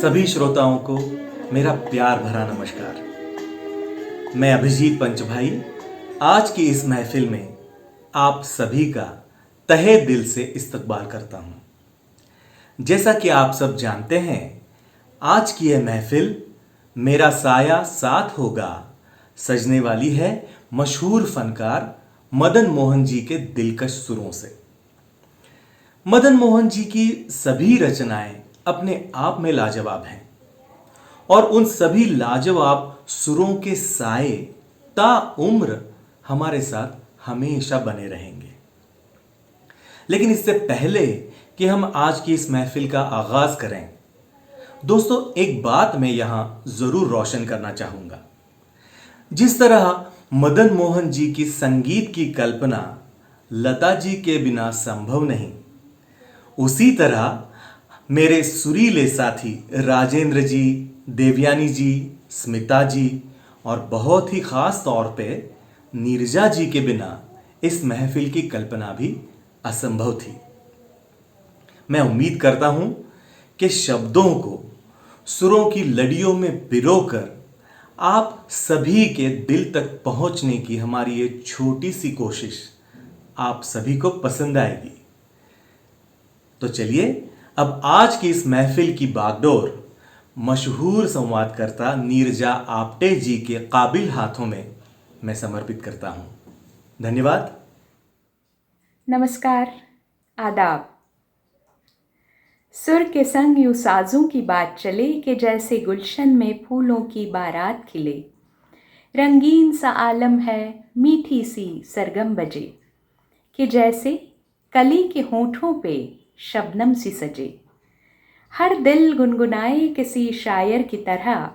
सभी श्रोताओं को मेरा प्यार भरा नमस्कार। मैं अभिजीत पंचभाई आज की इस महफिल में आप सभी का तहे दिल से इस्तकबाल करता हूं। जैसा कि आप सब जानते हैं, आज की यह महफिल मेरा साया साथ होगा सजने वाली है मशहूर फनकार मदन मोहन जी के दिलकश सुरों से। मदन मोहन जी की सभी रचनाएं अपने आप में लाजवाब हैं और उन सभी लाजवाब सुरों के साए ता उम्र हमारे साथ हमेशा बने रहेंगे। लेकिन इससे पहले कि हम आज की इस महफिल का आगाज करें, दोस्तों एक बात मैं यहां जरूर रोशन करना चाहूंगा। जिस तरह मदन मोहन जी की संगीत की कल्पना लता जी के बिना संभव नहीं, उसी तरह मेरे सुरीले साथी राजेंद्र जी, देवयानी जी, स्मिता जी और बहुत ही खास तौर पे नीरजा जी के बिना इस महफिल की कल्पना भी असंभव थी। मैं उम्मीद करता हूं कि शब्दों को सुरों की लड़ियों में पिरोकर आप सभी के दिल तक पहुंचने की हमारी ये छोटी सी कोशिश आप सभी को पसंद आएगी। तो चलिए अब आज की इस महफिल की बागडोर मशहूर संवादकर्ता नीरजा आप्टे जी के काबिल हाथों में मैं समर्पित करता हूं। धन्यवाद। नमस्कार, आदाब। सुर के संग यूं साजों की बात चले कि जैसे गुलशन में फूलों की बारात खिले। रंगीन सा आलम है, मीठी सी सरगम बजे, कि जैसे कली के होठों पे शबनम सी सजे। हर दिल गुनगुनाए किसी शायर की तरह,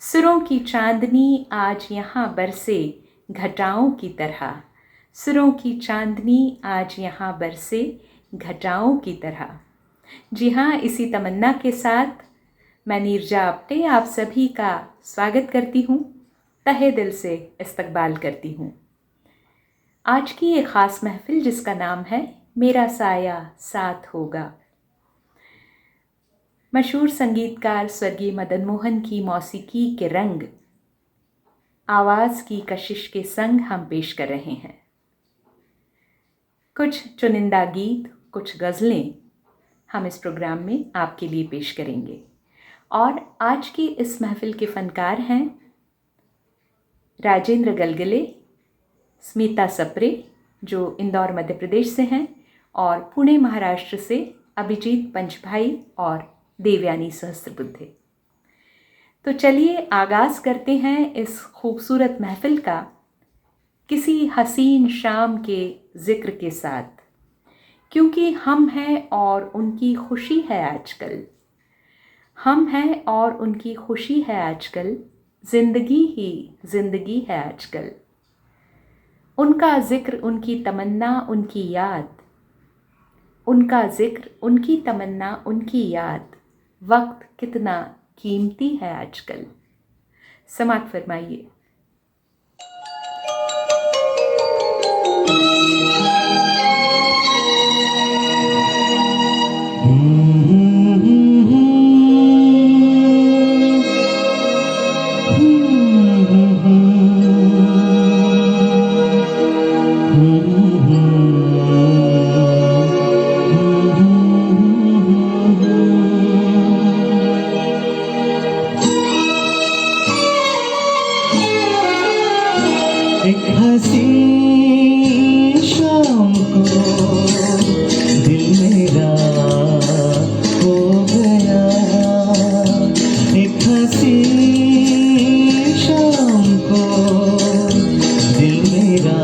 सुरों की चांदनी आज यहाँ बरसे घटाओं की तरह। सुरों की चांदनी आज यहाँ बरसे घटाओं की तरह। जी हाँ, इसी तमन्ना के साथ मैं नीरजा आप्टे आप सभी का स्वागत करती हूँ, तहे दिल से इस्तकबाल करती हूँ। आज की ये ख़ास महफिल जिसका नाम है मेरा साया साथ होगा। मशहूर संगीतकार स्वर्गीय मदन मोहन की मौसीकी के रंग आवाज़ की कशिश के संग हम पेश कर रहे हैं। कुछ चुनिंदा गीत, कुछ गज़लें हम इस प्रोग्राम में आपके लिए पेश करेंगे। और आज की इस महफिल के फ़नकार हैं राजेंद्र गलगले, स्मिता सप्रे जो इंदौर मध्य प्रदेश से हैं, और पुणे महाराष्ट्र से अभिजीत पंचभाई और देवयानी सहस्त्रबुद्धे। तो चलिए आगाज़ करते हैं इस खूबसूरत महफिल का किसी हसीन शाम के ज़िक्र के साथ, क्योंकि हम हैं और उनकी खुशी है आजकल। हम हैं और उनकी खुशी है आजकल, ज़िंदगी ही ज़िंदगी है आजकल। उनका ज़िक्र, उनकी तमन्ना, उनकी याद, उनका ज़िक्र, उनकी तमन्ना, उनकी याद, वक्त कितना कीमती है आजकल। समात फरमाइए। एक हसी शाम को दिल मेरा हो गया। एक हसी शाम को दिल मेरा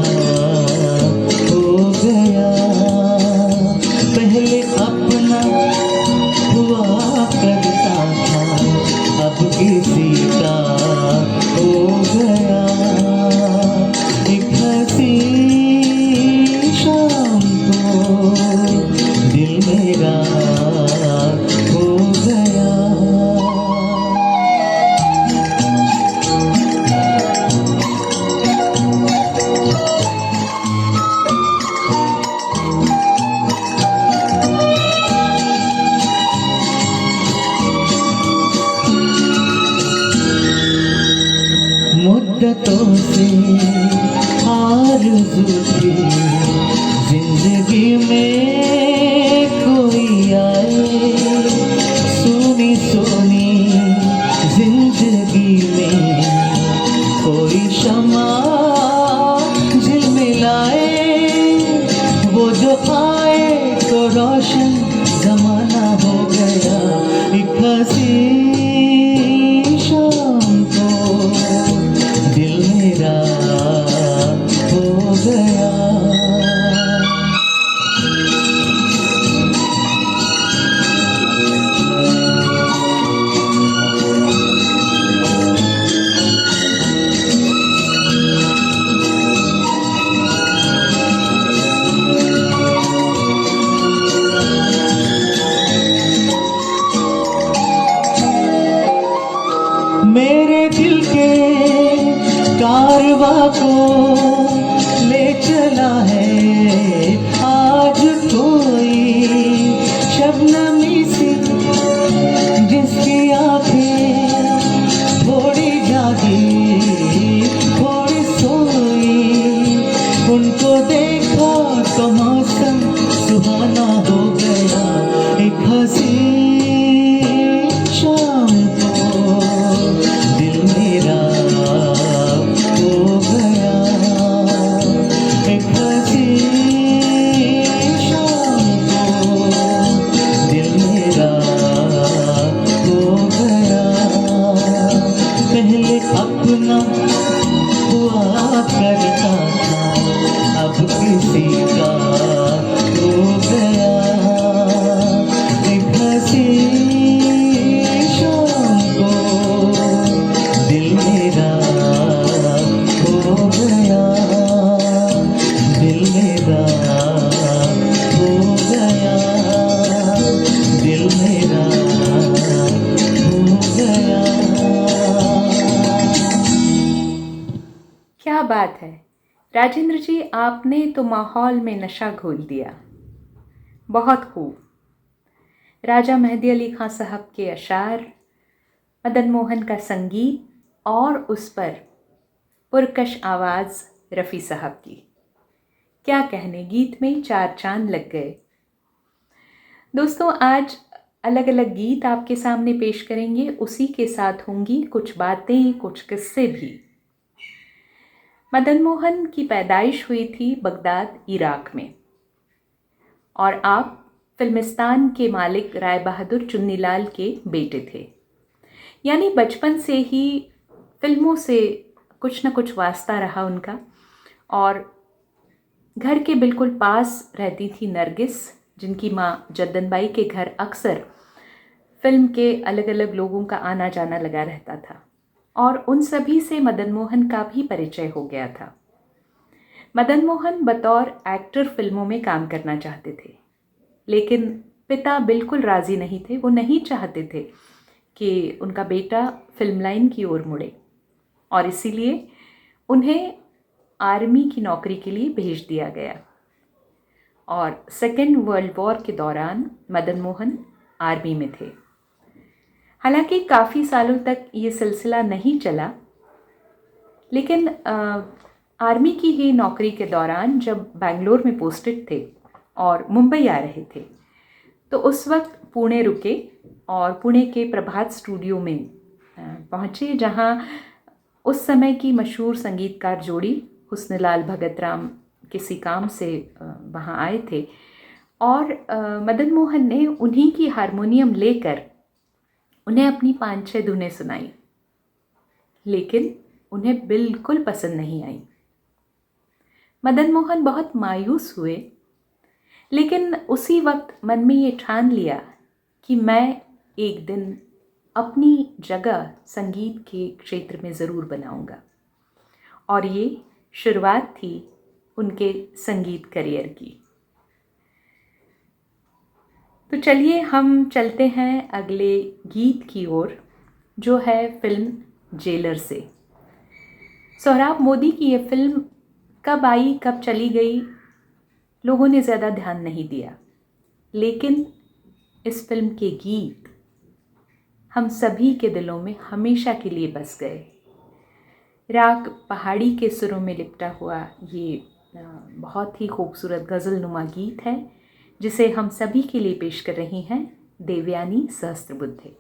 आरज़ू थी जिंदगी में कोई आए, सुनी सुनी जिंदगी में कोई शमा झिलमिलाए, वो जो आए तो रोशन जमाना हो गया। एक हंसी शाम को दिल मेरा हो गया। मेरे दिल के कारवां को ले चला है आज कोई शबनमी सी, जिसकी आंखें थोड़ी जागी थोड़ी सोई, उनको देखा तो मौसम सुहाना हो गया। एक हंसी शाम को दिल मेरा हो गया। एक हंसी शाम को दिल मेरा हो गया। पहले अपना हुआ करता था, अब किसी का हो गया। एक हंसी शाम को दिल मेरा हो गया, दिल मेरा हो गया, दिल मेरा हो गया। क्या बात है राजेंद्र जी, आपने तो माहौल में नशा घोल दिया। बहुत खूब। राजा मेहदी अली खां साहब के अशार, मदन मोहन का संगीत और उस पर पुरकश आवाज़ रफ़ी साहब की। क्या कहने, गीत में चार चांद लग गए। दोस्तों, आज अलग अलग गीत आपके सामने पेश करेंगे, उसी के साथ होंगी कुछ बातें, कुछ किस्से भी। मदन मोहन की पैदाइश हुई थी बगदाद, इराक में, और आप फिल्मिस्तान के मालिक राय बहादुर चुन्नीलाल के बेटे थे। यानी बचपन से ही फिल्मों से कुछ न कुछ वास्ता रहा उनका। और घर के बिल्कुल पास रहती थी नरगिस, जिनकी माँ जद्दनबाई के घर अक्सर फिल्म के अलग अलग लोगों का आना जाना लगा रहता था, और उन सभी से मदन मोहन का भी परिचय हो गया था। मदन मोहन बतौर एक्टर फिल्मों में काम करना चाहते थे, लेकिन पिता बिल्कुल राज़ी नहीं थे। वो नहीं चाहते थे कि उनका बेटा फिल्म लाइन की ओर मुड़े, और इसीलिए उन्हें आर्मी की नौकरी के लिए भेज दिया गया। और सेकेंड वर्ल्ड वॉर के दौरान मदन मोहन आर्मी में थे। हालांकि काफ़ी सालों तक ये सिलसिला नहीं चला, लेकिन आर्मी की ही नौकरी के दौरान जब बेंगलोर में पोस्टेड थे और मुंबई आ रहे थे, तो उस वक्त पुणे रुके और पुणे के प्रभात स्टूडियो में पहुँचे, जहाँ उस समय की मशहूर संगीतकार जोड़ी हुस्नलाल भगतराम किसी काम से वहाँ आए थे, और मदन मोहन ने उन्हीं की हारमोनियम लेकर उन्हें अपनी 5-6 धुनें सुनाई, लेकिन उन्हें बिल्कुल पसंद नहीं आई। मदन मोहन बहुत मायूस हुए, लेकिन उसी वक्त मन में ये ठान लिया कि मैं एक दिन अपनी जगह संगीत के क्षेत्र में ज़रूर बनाऊंगा। और ये शुरुआत थी उनके संगीत करियर की। तो चलिए हम चलते हैं अगले गीत की ओर, जो है फिल्म जेलर से। सोहराब मोदी की ये फिल्म कब आई कब चली गई लोगों ने ज़्यादा ध्यान नहीं दिया, लेकिन इस फिल्म के गीत हम सभी के दिलों में हमेशा के लिए बस गए। राग पहाड़ी के सुरों में लिपटा हुआ ये बहुत ही खूबसूरत गज़ल नुमा गीत है, जिसे हम सभी के लिए पेश कर रही हैं देवयानी सहस्त्रबुद्धे।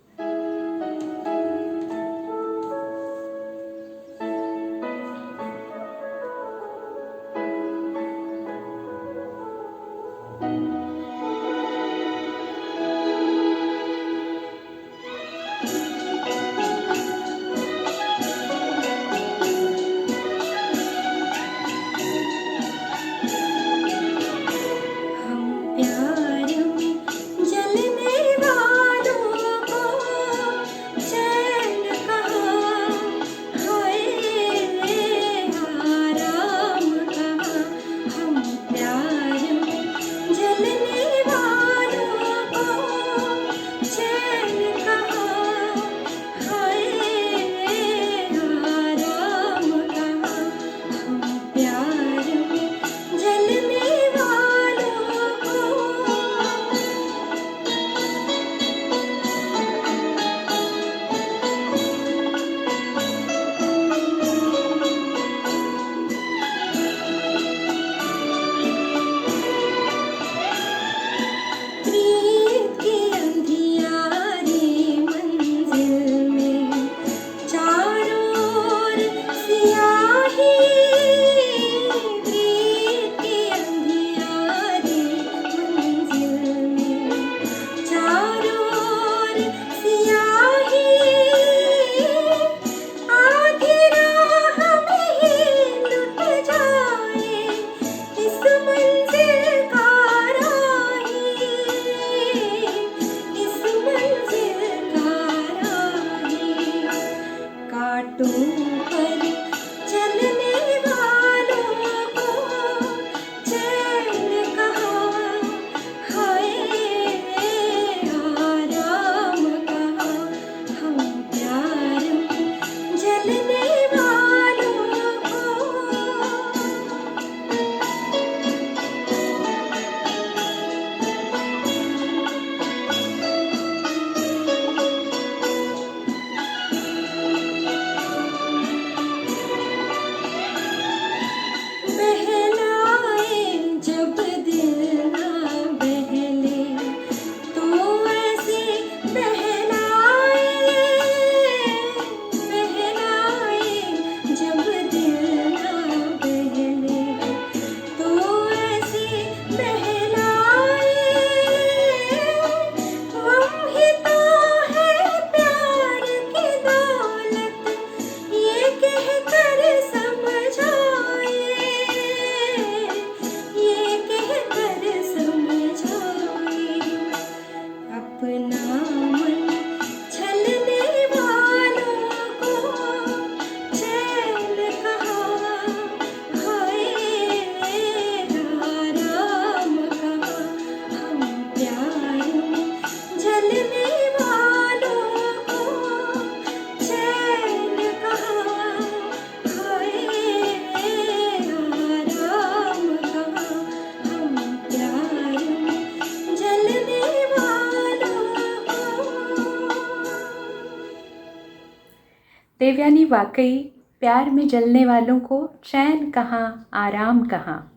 देवयानी वाकई प्यार में जलने वालों को चैन कहाँ, आराम कहाँ।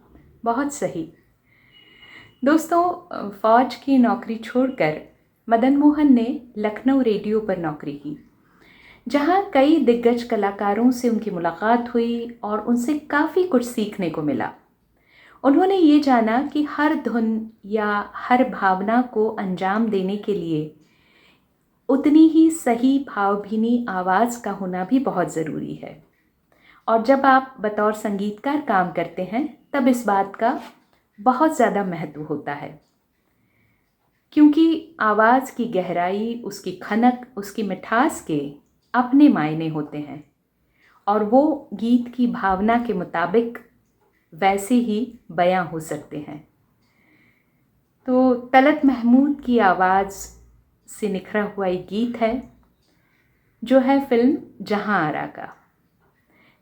बहुत सही। दोस्तों, फ़ौज की नौकरी छोड़कर मदन मोहन ने लखनऊ रेडियो पर नौकरी की, जहाँ कई दिग्गज कलाकारों से उनकी मुलाकात हुई और उनसे काफ़ी कुछ सीखने को मिला। उन्होंने ये जाना कि हर धुन या हर भावना को अंजाम देने के लिए उतनी ही सही भावभीनी आवाज़ का होना भी बहुत ज़रूरी है। और जब आप बतौर संगीतकार काम करते हैं तब इस बात का बहुत ज़्यादा महत्व होता है, क्योंकि आवाज़ की गहराई, उसकी खनक, उसकी मिठास के अपने मायने होते हैं और वो गीत की भावना के मुताबिक वैसे ही बयां हो सकते हैं। तो तलत महमूद की आवाज़ से निखरा हुआ एक गीत है जो है फिल्म जहां आरा का।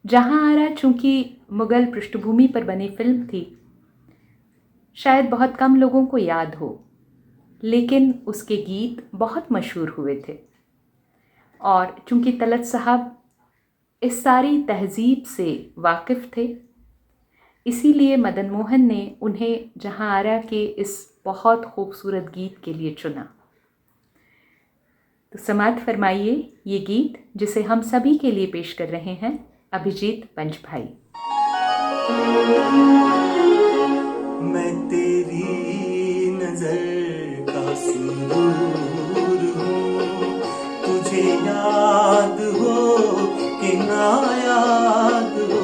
जहां आरा चूँकि मुग़ल पृष्ठभूमि पर बनी फिल्म थी, शायद बहुत कम लोगों को याद हो, लेकिन उसके गीत बहुत मशहूर हुए थे। और चूँकि तलत साहब इस सारी तहजीब से वाकिफ़ थे। इसीलिए मदन मोहन ने उन्हें जहां आरा के इस बहुत खूबसूरत गीत के लिए चुना। तो समाअत फरमाइए ये गीत जिसे हम सभी के लिए पेश कर रहे हैं अभिजीत पंचभाई। मैं तेरी नजर का सुरूर हूँ, तुझे याद हो कि ना याद हो,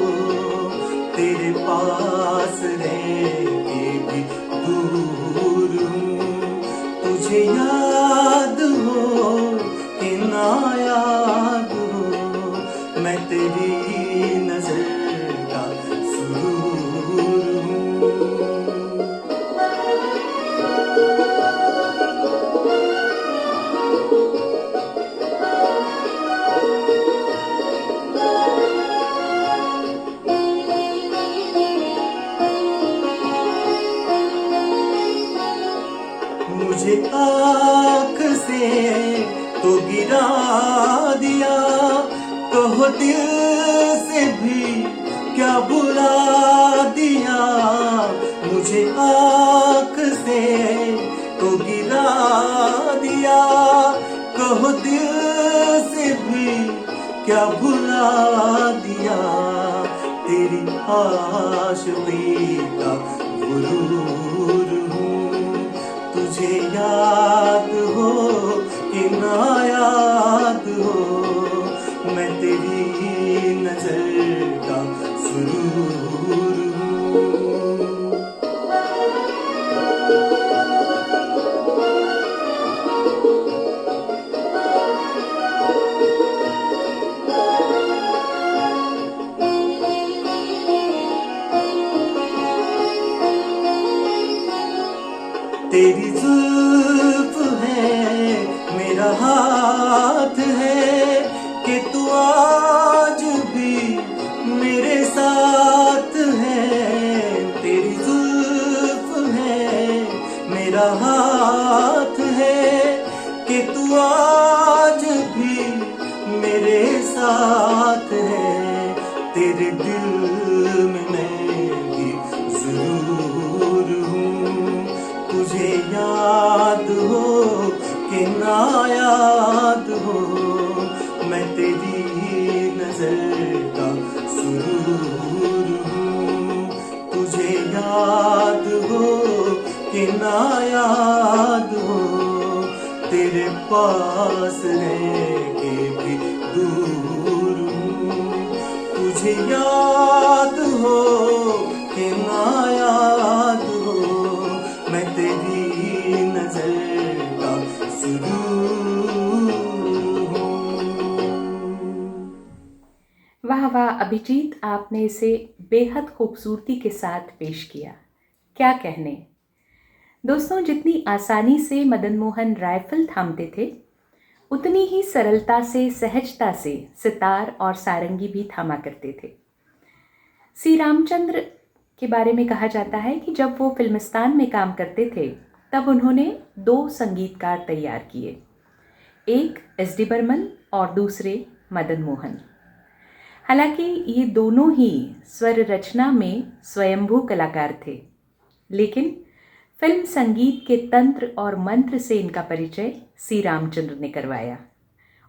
तेरे पास रह के भी दूर हूँ, तुझे याद हो कि ना याद हो, मैं तेरी नजर का सुरूर हूँ। मुझे आँख से तो गिरा दिया, कहो दिल से भी क्या बुला दिया, मुझे आँख से तो गिरा दिया, कहो दिल से भी क्या भुला दिया, तेरी आशिकी का गुरूर हूँ, तुझे याद हो कि ना याद हो, मैं तेरी नजर का सुरूर हूँ। तेरी जुल्फ है मेरा हाथ है कि तू आज भी मेरे साथ है, तेरी जुल्फ है मेरा हाथ है कि तू आज भी मेरे साथ है, तेरे दिल में मैं भी जरूर हूँ, तुझे याद हो कि ना याद हो, मैं तेरी नजर का सुरूर हूँ, तुझे याद हो कि ना याद हो, तेरे पास रह के भी दूर हूँ, तुझे याद हो कि ना याद हो, मैं तेरी नजर का सुरूर हूँ। वाह वाह अभिजीत, आपने इसे बेहद खूबसूरती के साथ पेश किया, क्या कहने। दोस्तों, जितनी आसानी से मदन मोहन राइफल थामते थे, उतनी ही सरलता से सहजता से सितार और सारंगी भी थामा करते थे। श्री रामचंद्र के बारे में कहा जाता है कि जब वो फिल्मिस्तान में काम करते थे तब उन्होंने 2 संगीतकार तैयार किए, एक एस डी बर्मन और दूसरे मदन मोहन। हालांकि ये दोनों ही स्वर रचना में स्वयंभू कलाकार थे, लेकिन फिल्म संगीत के तंत्र और मंत्र से इनका परिचय श्री रामचंद्र ने करवाया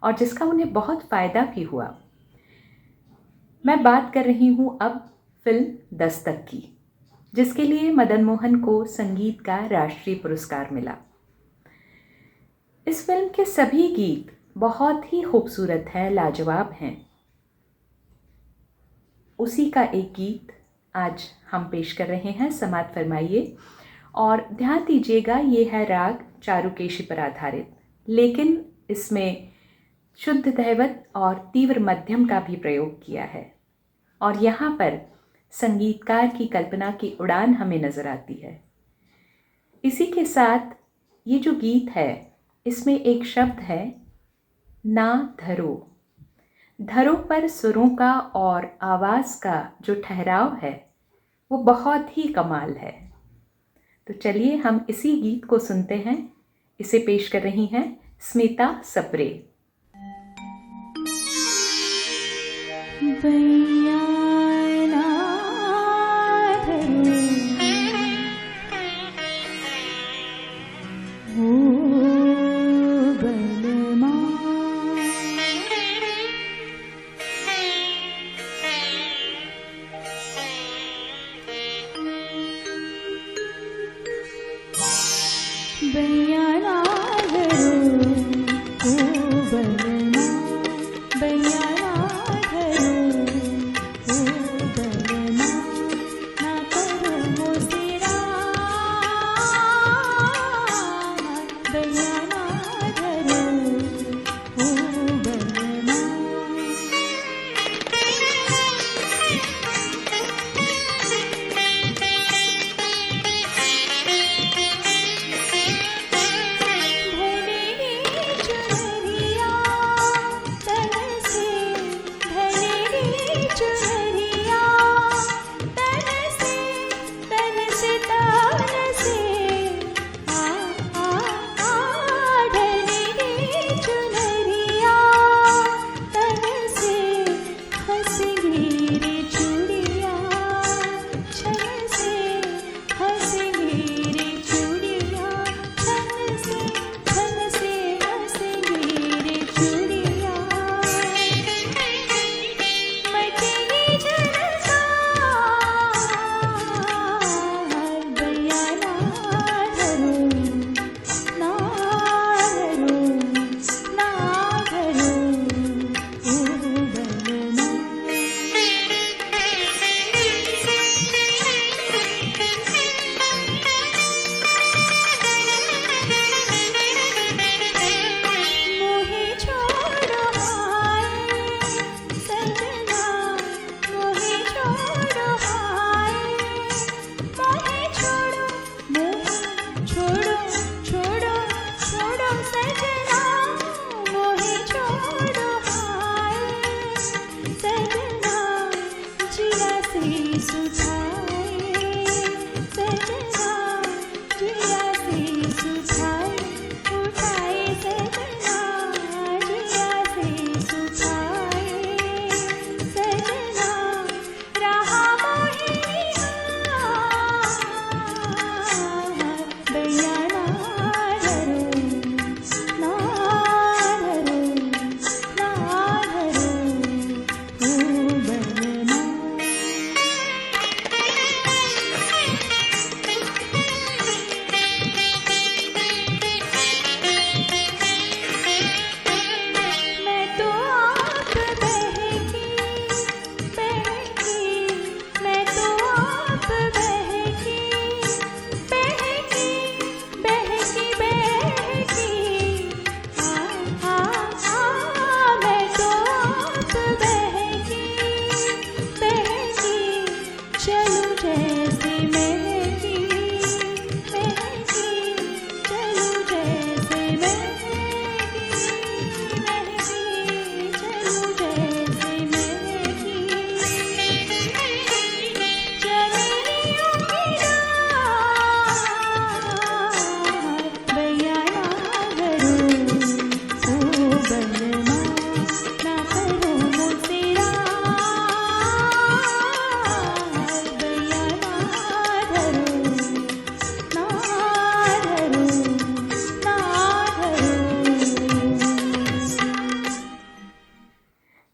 और जिसका उन्हें बहुत फ़ायदा भी हुआ। मैं बात कर रही हूँ अब फिल्म दस्तक की, जिसके लिए मदन मोहन को संगीत का राष्ट्रीय पुरस्कार मिला। इस फिल्म के सभी गीत बहुत ही खूबसूरत हैं, लाजवाब हैं। उसी का एक गीत आज हम पेश कर रहे हैं, समाअत फरमाइए और ध्यान दीजिएगा, ये है राग चारुकेशी पर आधारित, लेकिन इसमें शुद्ध दैवत और तीव्र मध्यम का भी प्रयोग किया है और यहाँ पर संगीतकार की कल्पना की उड़ान हमें नज़र आती है। इसी के साथ ये जो गीत है, इसमें एक शब्द है ना धरो। धरो पर सुरों का और आवाज़ का जो ठहराव है वो बहुत ही कमाल है। तो चलिए हम इसी गीत को सुनते हैं। इसे पेश कर रही हैं स्मिता सप्रे।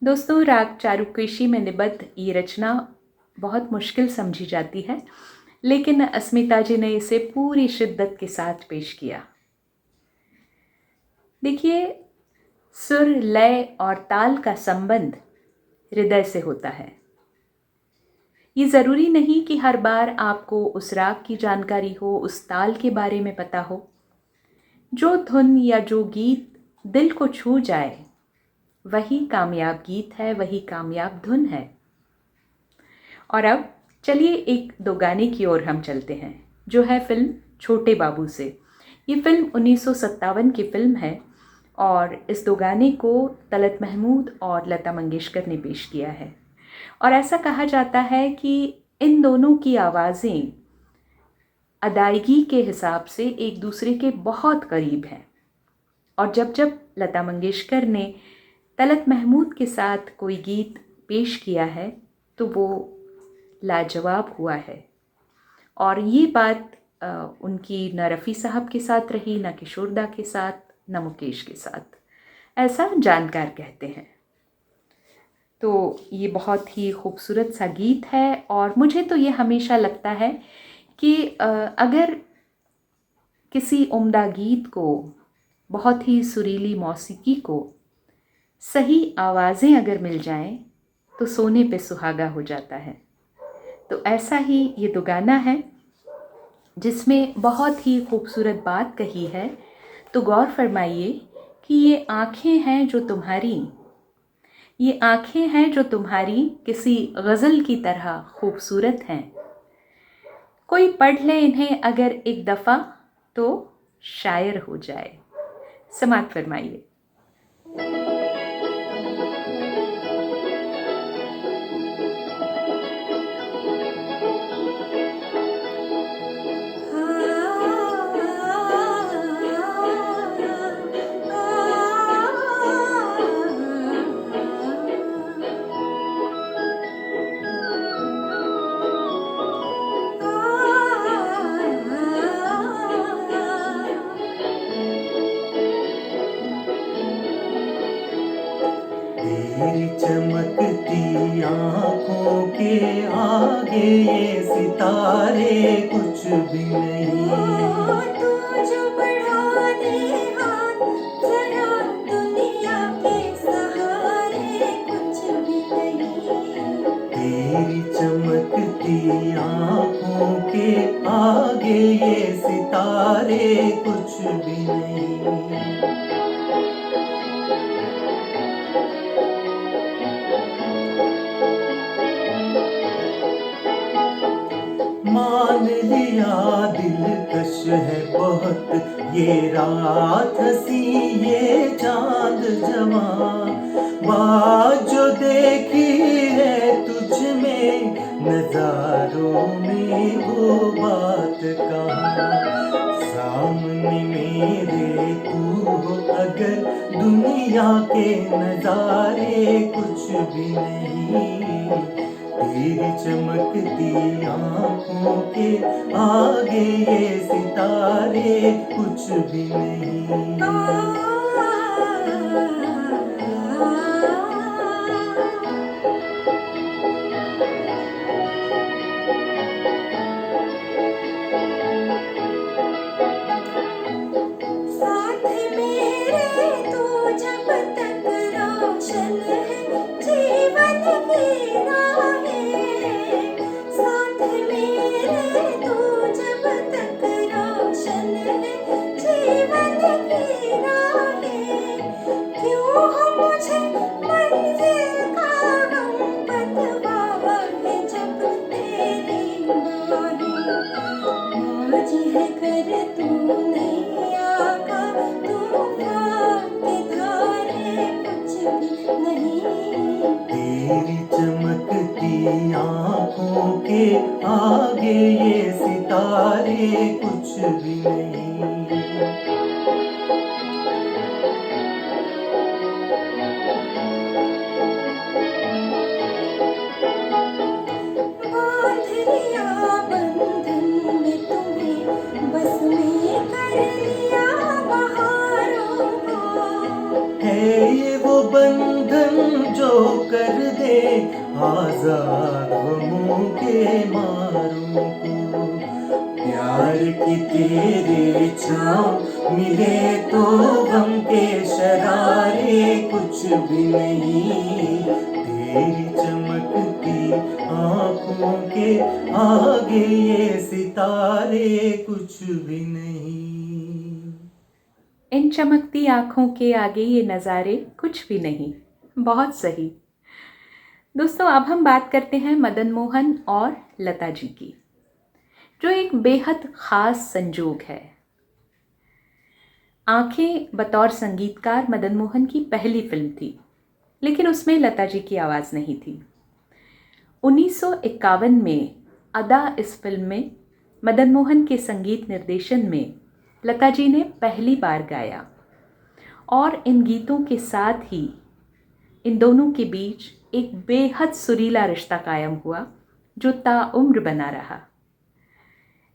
दोस्तों, राग चारुकेशी में निबद्ध ये रचना बहुत मुश्किल समझी जाती है, लेकिन अस्मिता जी ने इसे पूरी शिद्दत के साथ पेश किया। देखिए, सुर, लय और ताल का संबंध हृदय से होता है। ये ज़रूरी नहीं कि हर बार आपको उस राग की जानकारी हो, उस ताल के बारे में पता हो। जो धुन या जो गीत दिल को छू जाए वही कामयाब गीत है, वही कामयाब धुन है। और अब चलिए एक दो गाने की ओर हम चलते हैं, जो है फिल्म छोटे बाबू से। ये फिल्म 1957 की फिल्म है और इस दो गाने को तलत महमूद और लता मंगेशकर ने पेश किया है। और ऐसा कहा जाता है कि इन दोनों की आवाज़ें अदायगी के हिसाब से एक दूसरे के बहुत करीब हैं। और जब जब लता मंगेशकर ने तलत महमूद के साथ कोई गीत पेश किया है तो वो लाजवाब हुआ है। और ये बात उनकी न रफ़ी साहब के साथ रही, न किशोरदा के साथ, न मुकेश के साथ, ऐसा जानकार कहते हैं। तो ये बहुत ही खूबसूरत सा गीत है और मुझे तो ये हमेशा लगता है कि अगर किसी उम्दा गीत को, बहुत ही सुरीली मौसीकी को सही आवाज़ें अगर मिल जाएं तो सोने पे सुहागा हो जाता है। तो ऐसा ही ये दो गाना है जिसमें बहुत ही खूबसूरत बात कही है। तो गौर फरमाइए कि ये आँखें हैं जो तुम्हारी, ये आँखें हैं जो तुम्हारी किसी गज़ल की तरह खूबसूरत हैं। कोई पढ़ ले इन्हें अगर एक दफ़ा तो शायर हो जाए। समात फरमाइए। तेरी चमकती आँखों के आगे ये सितारे कुछ भी नहीं। तू जो बढ़ा दे हाथ जरा दुनिया के सहारे कुछ भी नहीं। तेरी चमकती आँखों के आगे ये सितारे कुछ भी नहीं। मान लिया दिलकश है बहुत ये रात हंसी ये चांद जवां। बात जो देखी है तुझ में नजारों में वो बात कहाँ। सामने मेरे तू हो अगर दुनिया के नजारे कुछ भी नहीं। तेरी चमकती आँखों के आगे ये सितारे कुछ भी नहीं। साथ मेरे तू जब तक रोशन है जीवन की राहें। साथ मेरे तू जब तक रोशन है जीवन की राहें। क्यों हो मुझे मंजिल का गम पतवा है जब तेरी बाहें। आज है कर तू नैया का तूफान के धारे कुछ भी नहीं। तेरी चमकती आँखों के आगे ये सितारे कुछ भी नहीं। बांध लिया बंधन में तुम्हें बस में कर लिया बहारों को। है ये वो बंधन जो कर दे आजाद गमों के मारों को। प्यार की तेरे छाँव मिले तो गम के शरारे कुछ भी नहीं। तेरी चमकती आँखों के आगे ये सितारे कुछ भी नहीं। इन चमकती आँखों के आगे ये नज़ारे कुछ भी नहीं। बहुत सही। दोस्तों, अब हम बात करते हैं मदन मोहन और लता जी की, जो एक बेहद ख़ास संजोग है। आँखें बतौर संगीतकार मदन मोहन की पहली फिल्म थी, लेकिन उसमें लता जी की आवाज़ नहीं थी। 1951 में अदा इस फिल्म में मदन मोहन के संगीत निर्देशन में लता जी ने पहली बार गाया और इन गीतों के साथ ही इन दोनों के बीच एक बेहद सुरीला रिश्ता कायम हुआ जो ताउम्र बना रहा।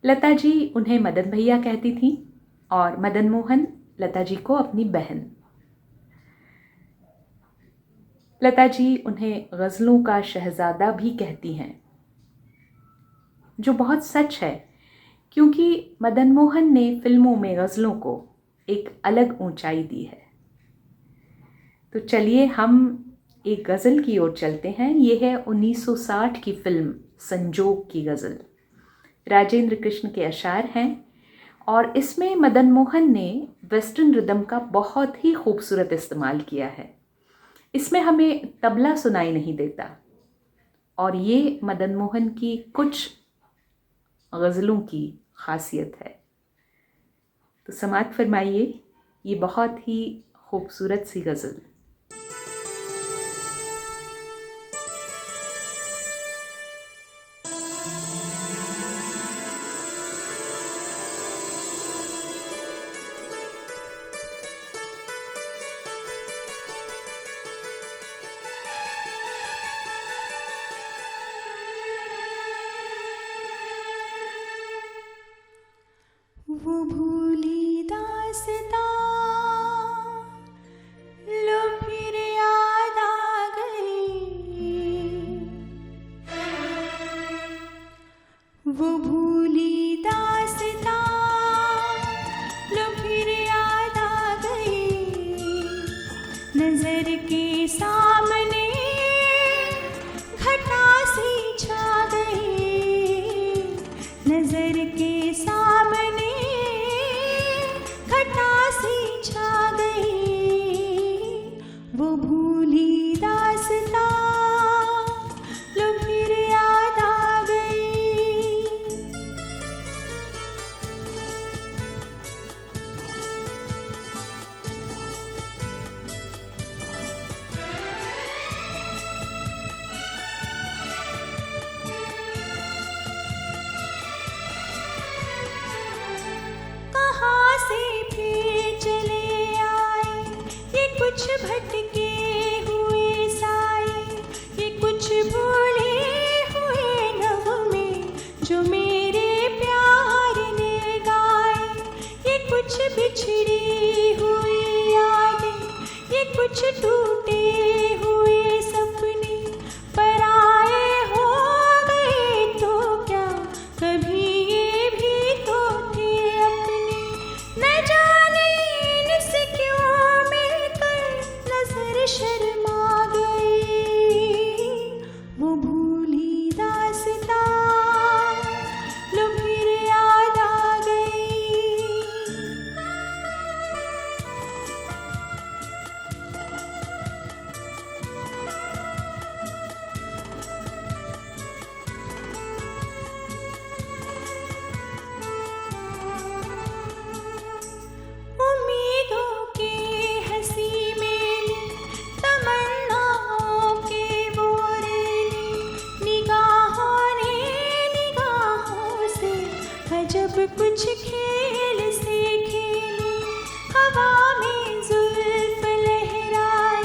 लता जी उन्हें मदन भैया कहती थीं और मदन मोहन लता जी को अपनी बहन। लता जी उन्हें गज़लों का शहज़ादा भी कहती हैं, जो बहुत सच है, क्योंकि मदन मोहन ने फिल्मों में गज़लों को एक अलग ऊंचाई दी है। तो चलिए हम एक गज़ल की ओर चलते हैं। ये है 1960 की फिल्म संजोग की गज़ल। राजेंद्र कृष्ण के अशार हैं और इसमें मदन मोहन ने वेस्टर्न रिदम का बहुत ही खूबसूरत इस्तेमाल किया है। इसमें हमें तबला सुनाई नहीं देता और ये मदन मोहन की कुछ गज़लों की खासियत है। तो समाअत फरमाइए ये बहुत ही खूबसूरत सी गज़ल। वो भूली दास्तां लो फिर याद आ गई, वो भूली दास्तां लो फिर याद आ गई। नजर के सामने घटा सी छा गई, नजर के सामने छा गई। वो भूली दास्तां लो फिर याद आ गई। कहाँ से फिर चले आए ये कुछ भटके हुए साए, ये कुछ भूले हुए नगमे जो मेरे प्यार ने गाए। ये कुछ बिछड़ी हुई यादें, ये कुछ टूटे हुए सपने, पराए हो गए तो क्या कभी ये भी तो थे अपने। न जाने इनसे क्यों मिलकर नजर शर्मा गई। वो भूली दास्तां लो फिर याद आ गई। उम्मीदों के हंसी मेले, तमन्नाओं के बोरेले, निगाहों ने निगाहों से अजब कुछ खेल से खेले। हवा में जुल्फ लहराए,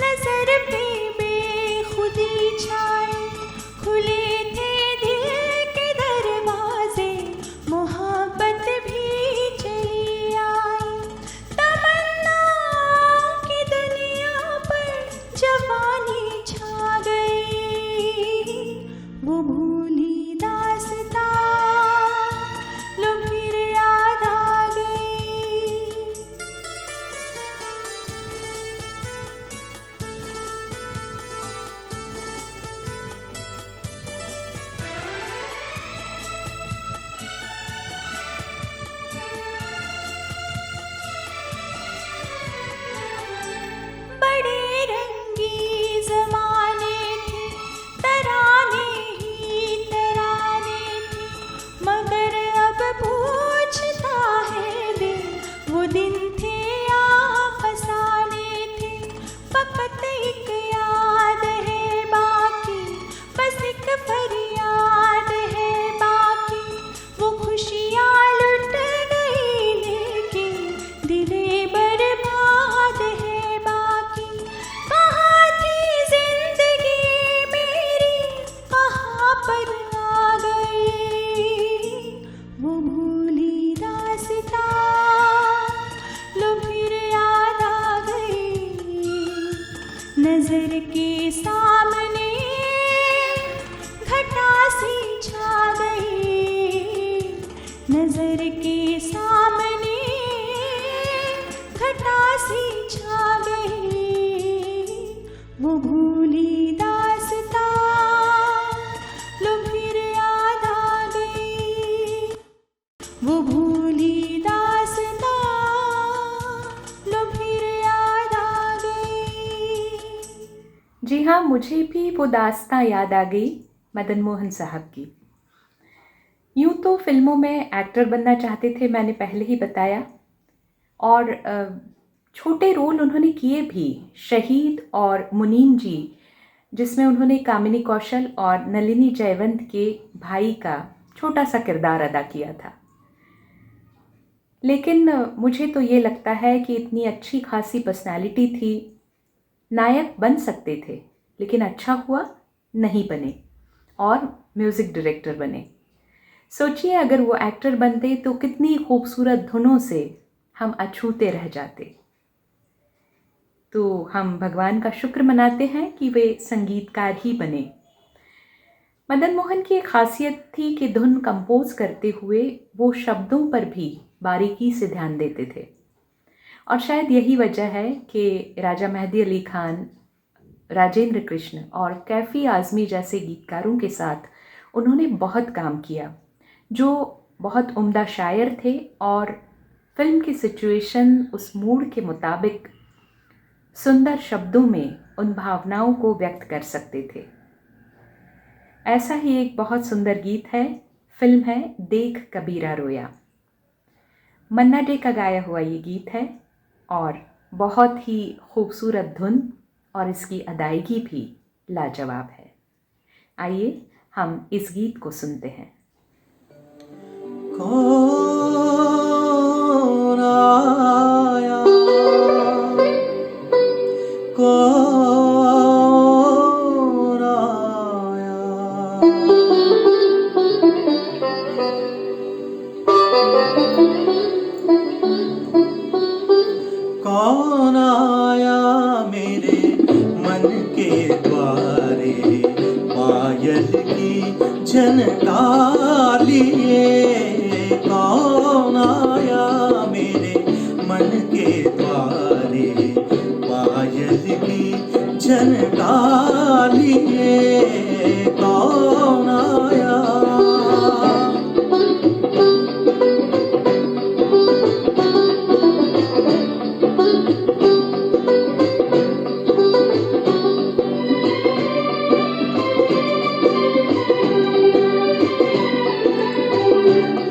नजर पे बेखुदी छाए। खुले थे दिल के दरवाजे, मोहब्बत भी चली आई। तमन्नाओं की दुनिया पर जवानी छा गई। वो भूली दास्तां लो फिर याद आ गई। नजर के सामने घटा सी छा गई, नजर के सामने घटा सी छा गई। वो भूली दास्तां लो फिर याद आ गई, वो भूली दास्तां लो फिर याद आ गई। जी हाँ, मुझे भी वो दास्तां याद आ गई मदन मोहन साहब की। यूँ तो फिल्मों में एक्टर बनना चाहते थे, मैंने पहले ही बताया, और छोटे रोल उन्होंने किए भी। शहीद और मुनीम जी, जिसमें उन्होंने कामिनी कौशल और नलिनी जयवंत के भाई का छोटा सा किरदार अदा किया था। लेकिन मुझे तो ये लगता है कि इतनी अच्छी खासी पर्सनालिटी थी, नायक बन सकते थे, लेकिन अच्छा हुआ नहीं बने और म्यूज़िक डायरेक्टर बने। सोचिए अगर वो एक्टर बनते तो कितनी खूबसूरत धुनों से हम अछूते रह जाते। तो हम भगवान का शुक्र मनाते हैं कि वे संगीतकार ही बने। मदन मोहन की एक खासियत थी कि धुन कंपोज करते हुए वो शब्दों पर भी बारीकी से ध्यान देते थे, और शायद यही वजह है कि राजा मेहदी अली खान, राजेंद्र कृष्ण और कैफ़ी आज़मी जैसे गीतकारों के साथ उन्होंने बहुत काम किया, जो बहुत उम्दा शायर थे और फिल्म की सिचुएशन, उस मूड के मुताबिक सुंदर शब्दों में उन भावनाओं को व्यक्त कर सकते थे। ऐसा ही एक बहुत सुंदर गीत है, फिल्म है देख कबीरा रोया। मन्ना डे का गाया हुआ ये गीत है और बहुत ही खूबसूरत धुन, और इसकी अदायगी भी लाजवाब है। आइए हम इस गीत को सुनते हैं। कौन आया, कौन आया, कौन आया मेरे मन के द्वारे, पायल की झनकार लिए। कौन आया मेरे मन के द्वारे, पायल की झनकार लिए। कौन आया,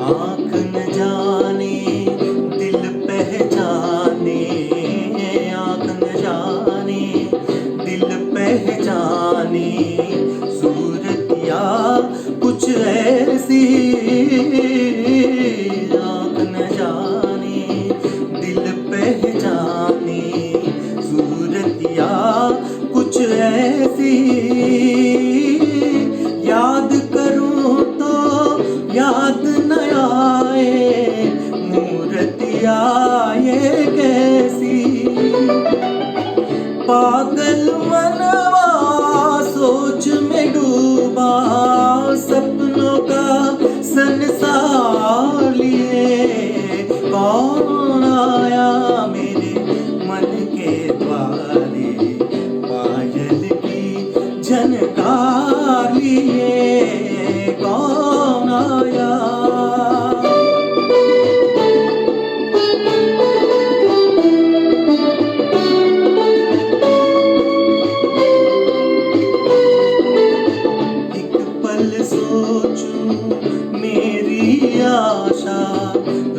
आँख न जाने दिल पहचाने, आँख न जाने दिल पहचाने, सूरतिया कुछ ऐसी। आँख न जाने दिल पहचाने, सूरतिया कुछ ऐसी। याद करूं तो याद न आए, मूर्तिया ये कैसी। पागल मनवा सोच में डूबा, सपनों का संसार लिए। कौन आया मेरे मन के द्वारे, पायल की झनकार लिए। कौन आया, एक पल सोचूं मेरी आशा,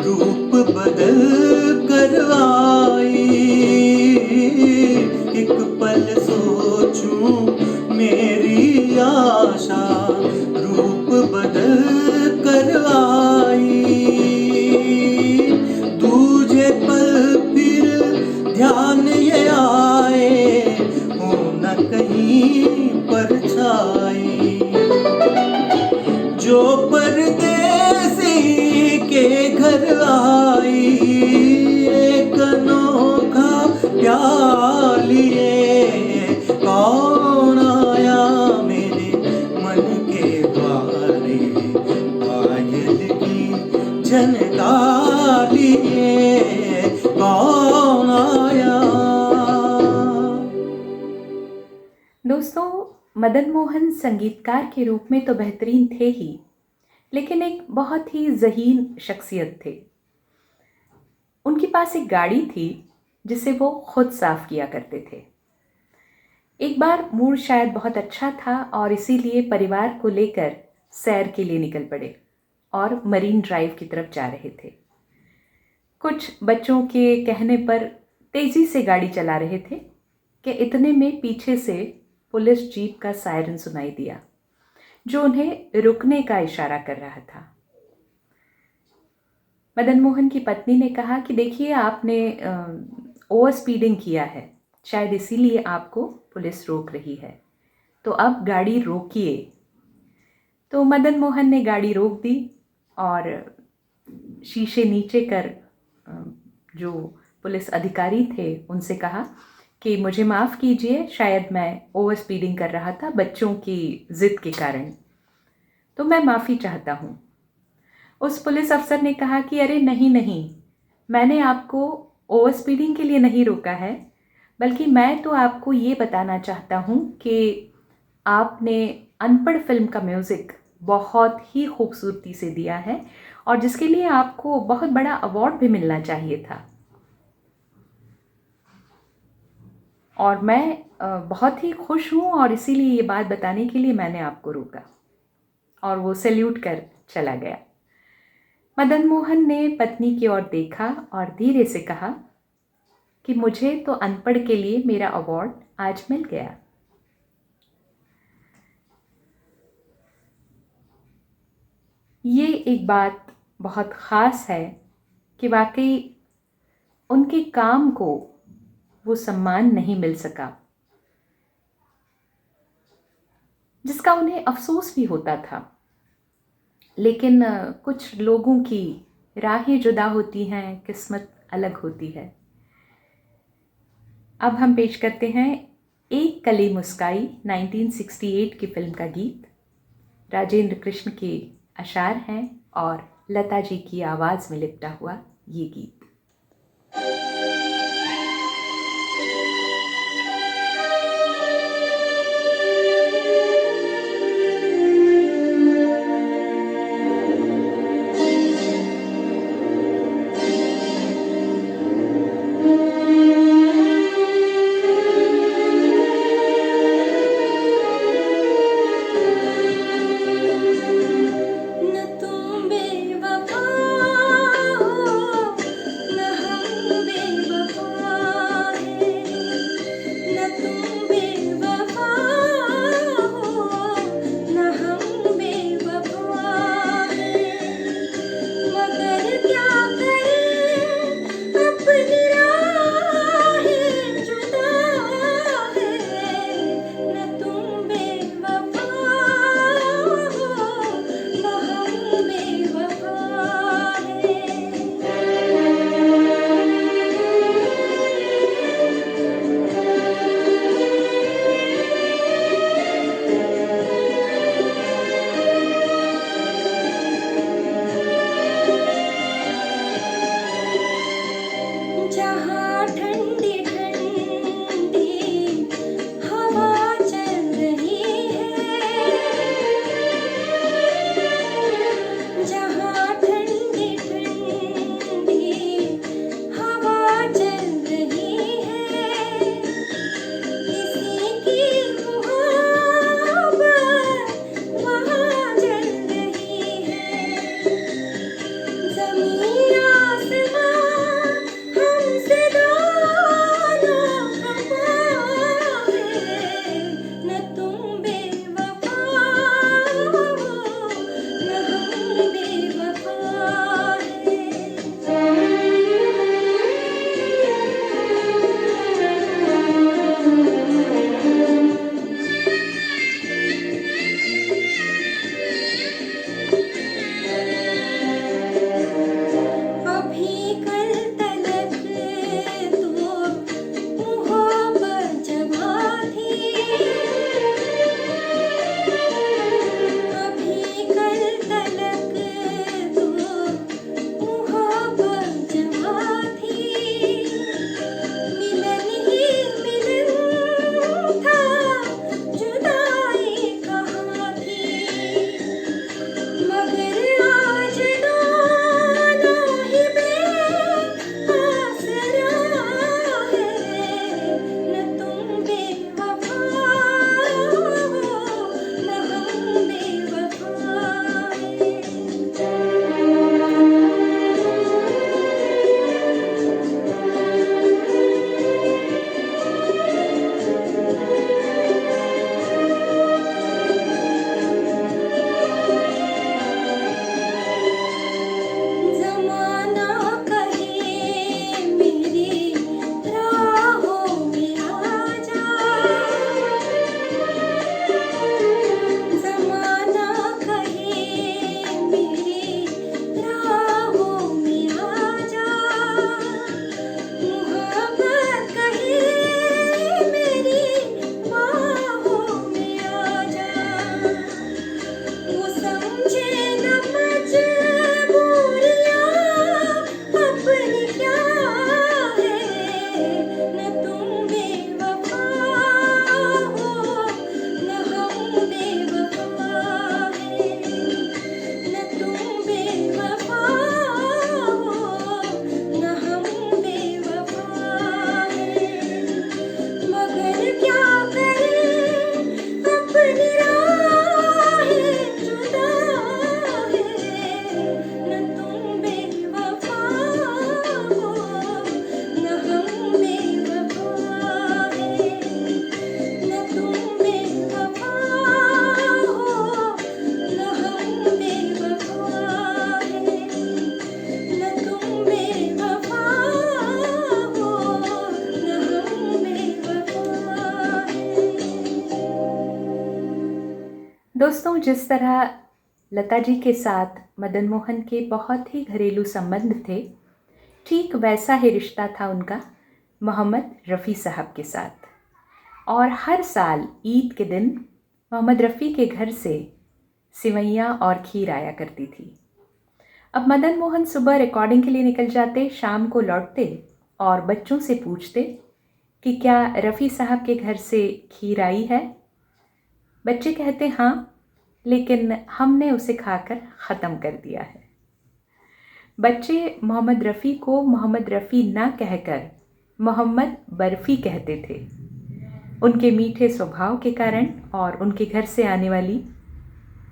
रूप बदल कर आई। एक पल सोचूं मेरी आशा, रूप बदल कर आई। दूजे पल फिर ध्यान ये आए, हो न कहीं परछाई। जो परदेसी के घर आई, एक अनोखा प्यार लिए। झनकार लिए कौन आया। दोस्तों, मदन मोहन संगीतकार के रूप में तो बेहतरीन थे ही, लेकिन एक बहुत ही ज़हीन शख्सियत थे। उनके पास एक गाड़ी थी जिसे वो खुद साफ किया करते थे। एक बार मूड शायद बहुत अच्छा था और इसीलिए परिवार को लेकर सैर के लिए निकल पड़े और मरीन ड्राइव की तरफ जा रहे थे। कुछ बच्चों के कहने पर तेज़ी से गाड़ी चला रहे थे कि इतने में पीछे से पुलिस जीप का सायरन सुनाई दिया, जो उन्हें रुकने का इशारा कर रहा था। मदन मोहन की पत्नी ने कहा कि देखिए, आपने ओवर स्पीडिंग किया है, शायद इसीलिए आपको पुलिस रोक रही है, तो अब गाड़ी रोकिए। तो मदन मोहन ने गाड़ी रोक दी और शीशे नीचे कर जो पुलिस अधिकारी थे उनसे कहा कि मुझे माफ़ कीजिए, शायद मैं ओवर स्पीडिंग कर रहा था बच्चों की ज़िद के कारण, तो मैं माफ़ी चाहता हूँ। उस पुलिस अफसर ने कहा कि अरे नहीं नहीं, मैंने आपको ओवर स्पीडिंग के लिए नहीं रोका है, बल्कि मैं तो आपको ये बताना चाहता हूँ कि आपने अनपढ़ फिल्म का म्यूज़िक बहुत ही खूबसूरती से दिया है और जिसके लिए आपको बहुत बड़ा अवार्ड भी मिलना चाहिए था। और मैं बहुत ही खुश हूँ और इसीलिए ये बात बताने के लिए मैंने आपको रोका। और वो सैल्यूट कर चला गया। मदन मोहन ने पत्नी की ओर देखा और धीरे से कहा कि मुझे तो अनपढ़ के लिए मेरा अवार्ड आज मिल गया। ये एक बात बहुत ख़ास है कि वाकई उनके काम को वो सम्मान नहीं मिल सका, जिसका उन्हें अफसोस भी होता था। लेकिन कुछ लोगों की राहें जुदा होती हैं, किस्मत अलग होती है। अब हम पेश करते हैं एक कली मुस्काई 1968 की फिल्म का गीत। राजेंद्र कृष्ण के अशार हैं और लता जी की आवाज़ में लिपटा हुआ ये गीत। न तुम बेवफा हो, दोस्तों, जिस तरह लता जी के साथ मदन मोहन के बहुत ही घरेलू संबंध थे, ठीक वैसा ही रिश्ता था उनका मोहम्मद रफ़ी साहब के साथ। और हर साल ईद के दिन मोहम्मद रफ़ी के घर से सिवैयाँ और खीर आया करती थी। अब मदन मोहन सुबह रिकॉर्डिंग के लिए निकल जाते, शाम को लौटते और बच्चों से पूछते कि क्या रफ़ी साहब के घर से खीर आई है। बच्चे कहते हाँ, लेकिन हमने उसे खाकर ख़त्म कर दिया है। बच्चे मोहम्मद रफ़ी को मोहम्मद रफ़ी ना कहकर मोहम्मद बर्फ़ी कहते थे, उनके मीठे स्वभाव के कारण और उनके घर से आने वाली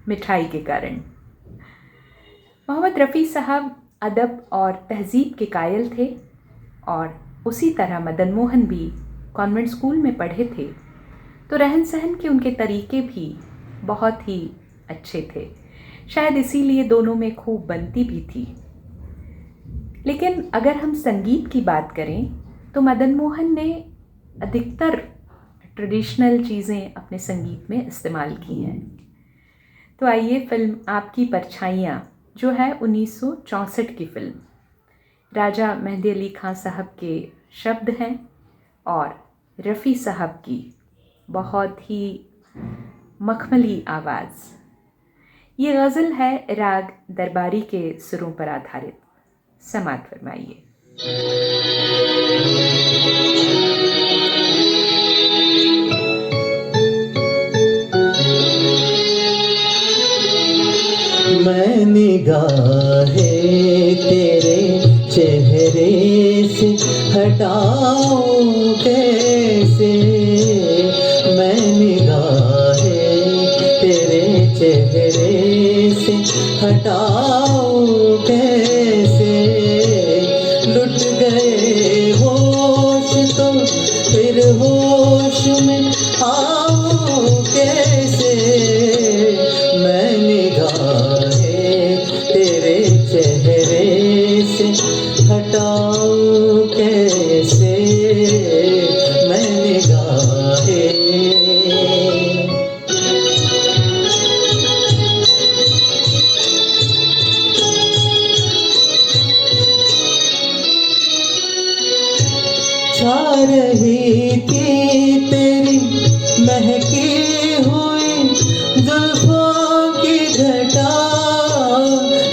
मिठाई के कारण। मोहम्मद रफ़ी साहब अदब और तहज़ीब के कायल थे और उसी तरह मदन मोहन भी कॉन्वेंट स्कूल में पढ़े थे, तो रहन सहन के उनके तरीके भी बहुत ही अच्छे थे। शायद इसीलिए दोनों में खूब बनती भी थी। लेकिन अगर हम संगीत की बात करें तो मदन मोहन ने अधिकतर ट्रेडिशनल चीज़ें अपने संगीत में इस्तेमाल की हैं। तो आइए, फिल्म आपकी परछाइयाँ जो है 1964 की फिल्म, राजा मेहंदी अली खां साहब के शब्द हैं और रफ़ी साहब की बहुत ही मखमली आवाज़। ये गज़ल है राग दरबारी के सुरों पर आधारित। समात फरमाइए। मैं निगाहें तेरे चेहरे से हटाऊं कैसे, मैं निगाहें तेरे चेहरे से हटाऊं कैसे, लुट गए होश तो फिर होश में आऊं कैसे, मैं निगाहें तेरे चेहरे से हटाऊं कैसे, मैं निगाहें। छा रही थी तेरी महकी हुई जुल्फों की घटा,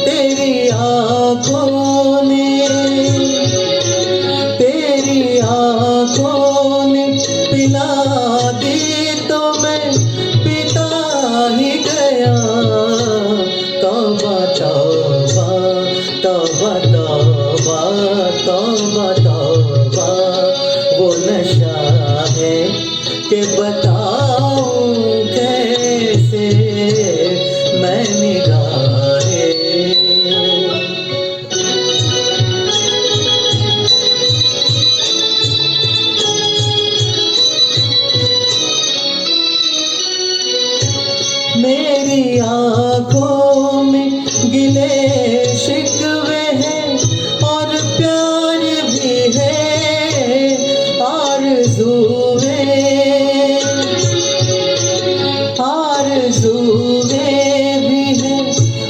तेरी आँखों ने, तेरी आँखों ने पिला दी तो मैं पिता ही गया। तौबा तौबा तौबा तौबा तौबा तौबा, वो नशा है कि बताऊं कैसे, मैं निगाहें। मेरी आँखों में गिले शिकवे हैं और प्यार भी है, आरज़ूएं भी हैं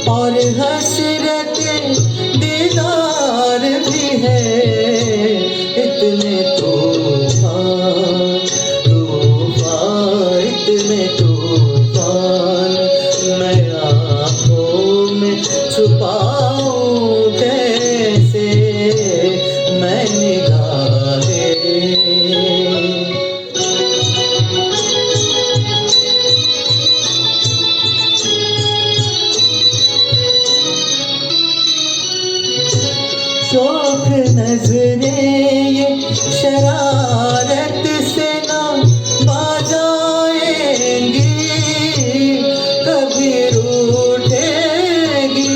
और हसरतें दीदार भी है। इतने तूफान तूफान, इतने तूफान मैं आँखों में छुपाऊं कैसे, मैं निगाहें। शौक नजरें ये शरारत से ना बाजाएंगी, कभी रूठेंगी,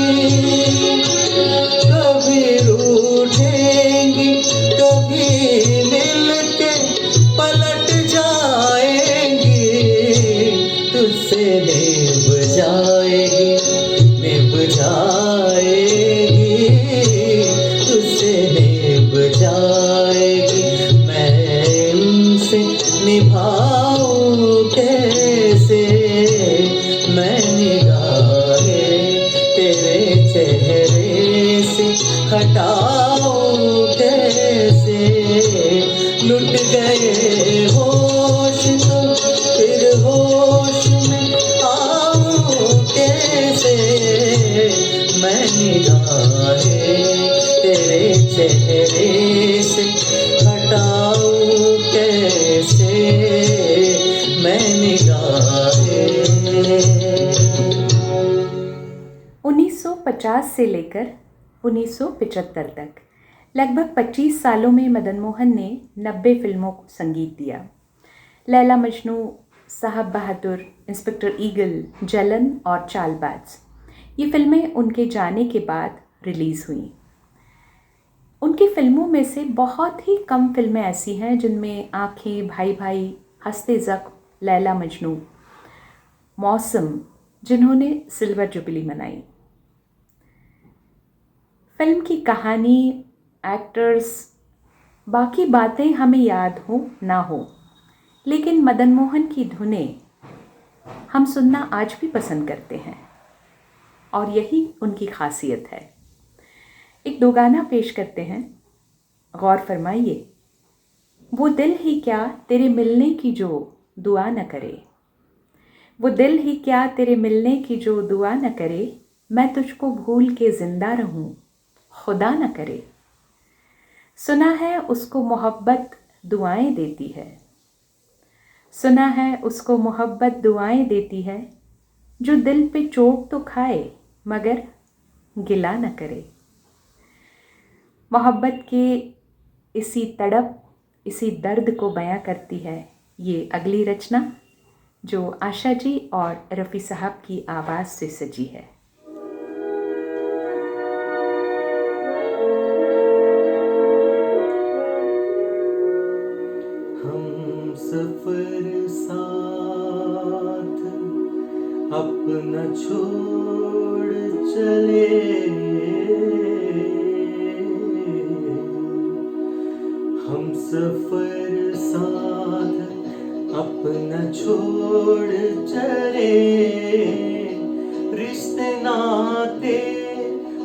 कभी रूठेंगी, कभी मिलके पलट जाएंगी, तुझसे निभ जाएगी, निभ जाएगी, तुझसे निभ जाएगी, मैं बताऊं कैसे लुट गए होश तो फिर होश में आऊं कैसे मैं निगाहें तेरे चेहरे से हटाऊं कैसे मैं निगाहें। 1950 से लेकर 1975 तक लगभग 25 सालों में मदन मोहन ने 90 फिल्मों को संगीत दिया। लैला मजनू, साहब बहादुर, इंस्पेक्टर ईगल, जलन और चालबाज, ये फिल्में उनके जाने के बाद रिलीज़ हुई। उनकी फिल्मों में से बहुत ही कम फिल्में ऐसी हैं जिनमें आँखें, भाई भाई, हंसते ज़ख्म, लैला मजनू, मौसम, जिन्होंने सिल्वर जुबली मनाई। फिल्म की कहानी, एक्टर्स, बाकी बातें हमें याद हो ना हो, लेकिन मदन मोहन की धुनें हम सुनना आज भी पसंद करते हैं और यही उनकी खासियत है। एक दो गाना पेश करते हैं, गौर फरमाइए। वो दिल ही क्या तेरे मिलने की जो दुआ न करे, वो दिल ही क्या तेरे मिलने की जो दुआ न करे, मैं तुझको भूल के जिंदा रहूं खुदा न करे। सुना है उसको मोहब्बत दुआएं देती है, सुना है उसको मोहब्बत दुआएं देती है, जो दिल पे चोट तो खाए मगर गिला न करे। मोहब्बत के इसी तड़प, इसी दर्द को बयां करती है ये अगली रचना, जो आशा जी और रफ़ी साहब की आवाज़ से सजी है। हम सफर साथ अपना छोड़ चले, हम सफर साथ अपना छोड़ चले, रिश्ते नाते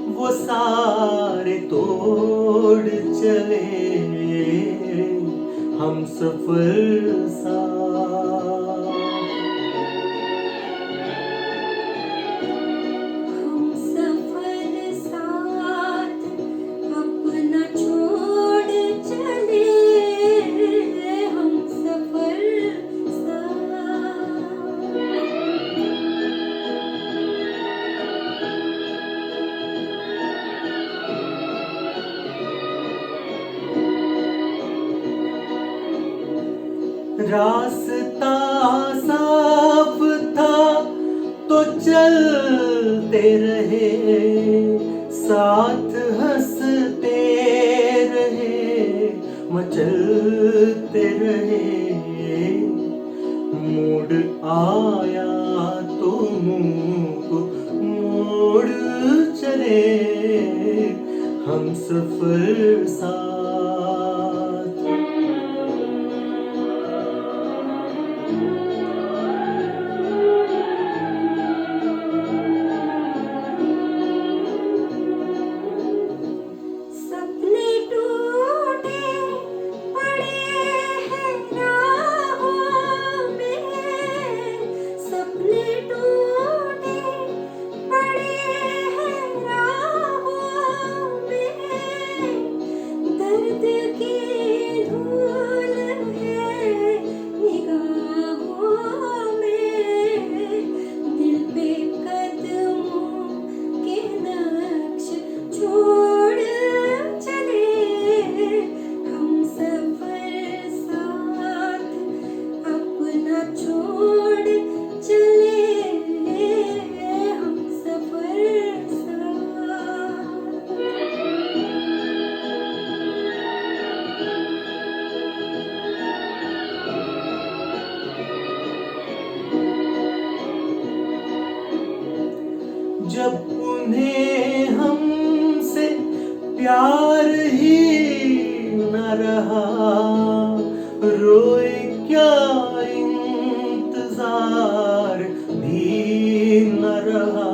वो सारे तोड़ चले, हम सफर साथ। हम सफर साथ अपना छोड़ चले, हम सफर साथ। रास्ता साफ था तो चलते रहे, साथ हंसते रहे, मचलते रहे, मूड आया तो मुंह को मोड़ चले, हम सफर साथ। सपने टूटे पड़े हैं राहों में, सपने टूटे पड़े हैं राहों में, दर्द की धूल है निगाहों में, दिल पे कदमों के नक्श छोड़ चले, हम सफर साथ अपना छोड़ चले, हम सफर साथ। जब उन्हें हमसे प्यार ही न रहा, रोए क्या इंतजार भी न रहा,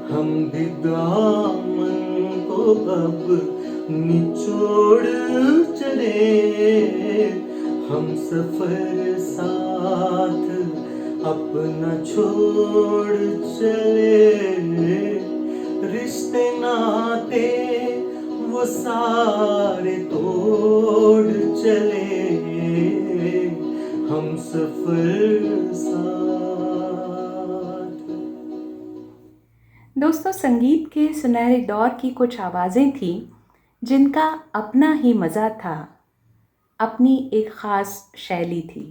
हम भी दामन को अब निचोड़ चले, हम सफर साथ अपना छोड़ चले, रिश्ते नाते वो सारे तोड़ चले, हम सफर साथ। दोस्तों, संगीत के सुनहरे दौर की कुछ आवाज़ें थीं जिनका अपना ही मज़ा था, अपनी एक ख़ास शैली थी।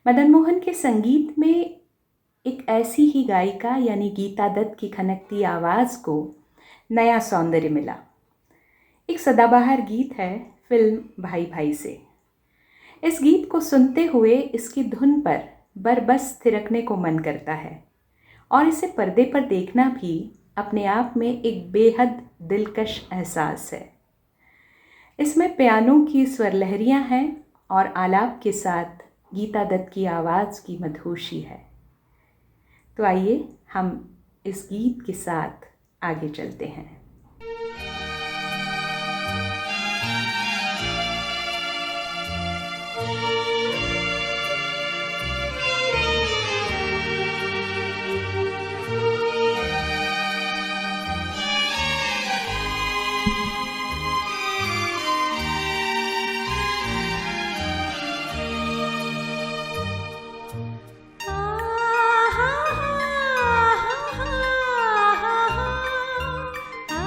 मदन मोहन के संगीत में एक ऐसी ही गायिका यानी गीता दत्त की खनकती आवाज़ को नया सौंदर्य मिला। एक सदाबहार गीत है फिल्म भाई भाई से। इस गीत को सुनते हुए इसकी धुन पर बरबस थिरकने को मन करता है और इसे पर्दे पर देखना भी अपने आप में एक बेहद दिलकश एहसास है। इसमें पियानो की स्वर लहरियाँ हैं और आलाप के साथ गीता दत्त की आवाज़ की मधुशी है। तो आइए हम इस गीत के साथ आगे चलते हैं। आ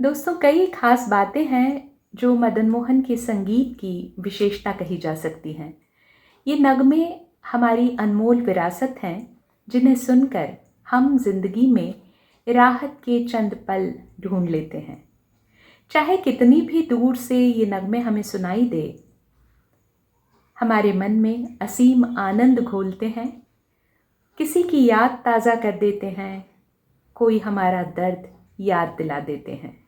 दोस्तों, कई खास बातें हैं जो मदन मोहन के संगीत की विशेषता कही जा सकती हैं। ये नगमे हमारी अनमोल विरासत हैं जिन्हें सुनकर हम जिंदगी में राहत के चंद पल ढूंढ लेते हैं। चाहे कितनी भी दूर से ये नगमे हमें सुनाई दे, हमारे मन में असीम आनंद घोलते हैं, किसी की याद ताज़ा कर देते हैं, कोई हमारा दर्द याद दिला देते हैं।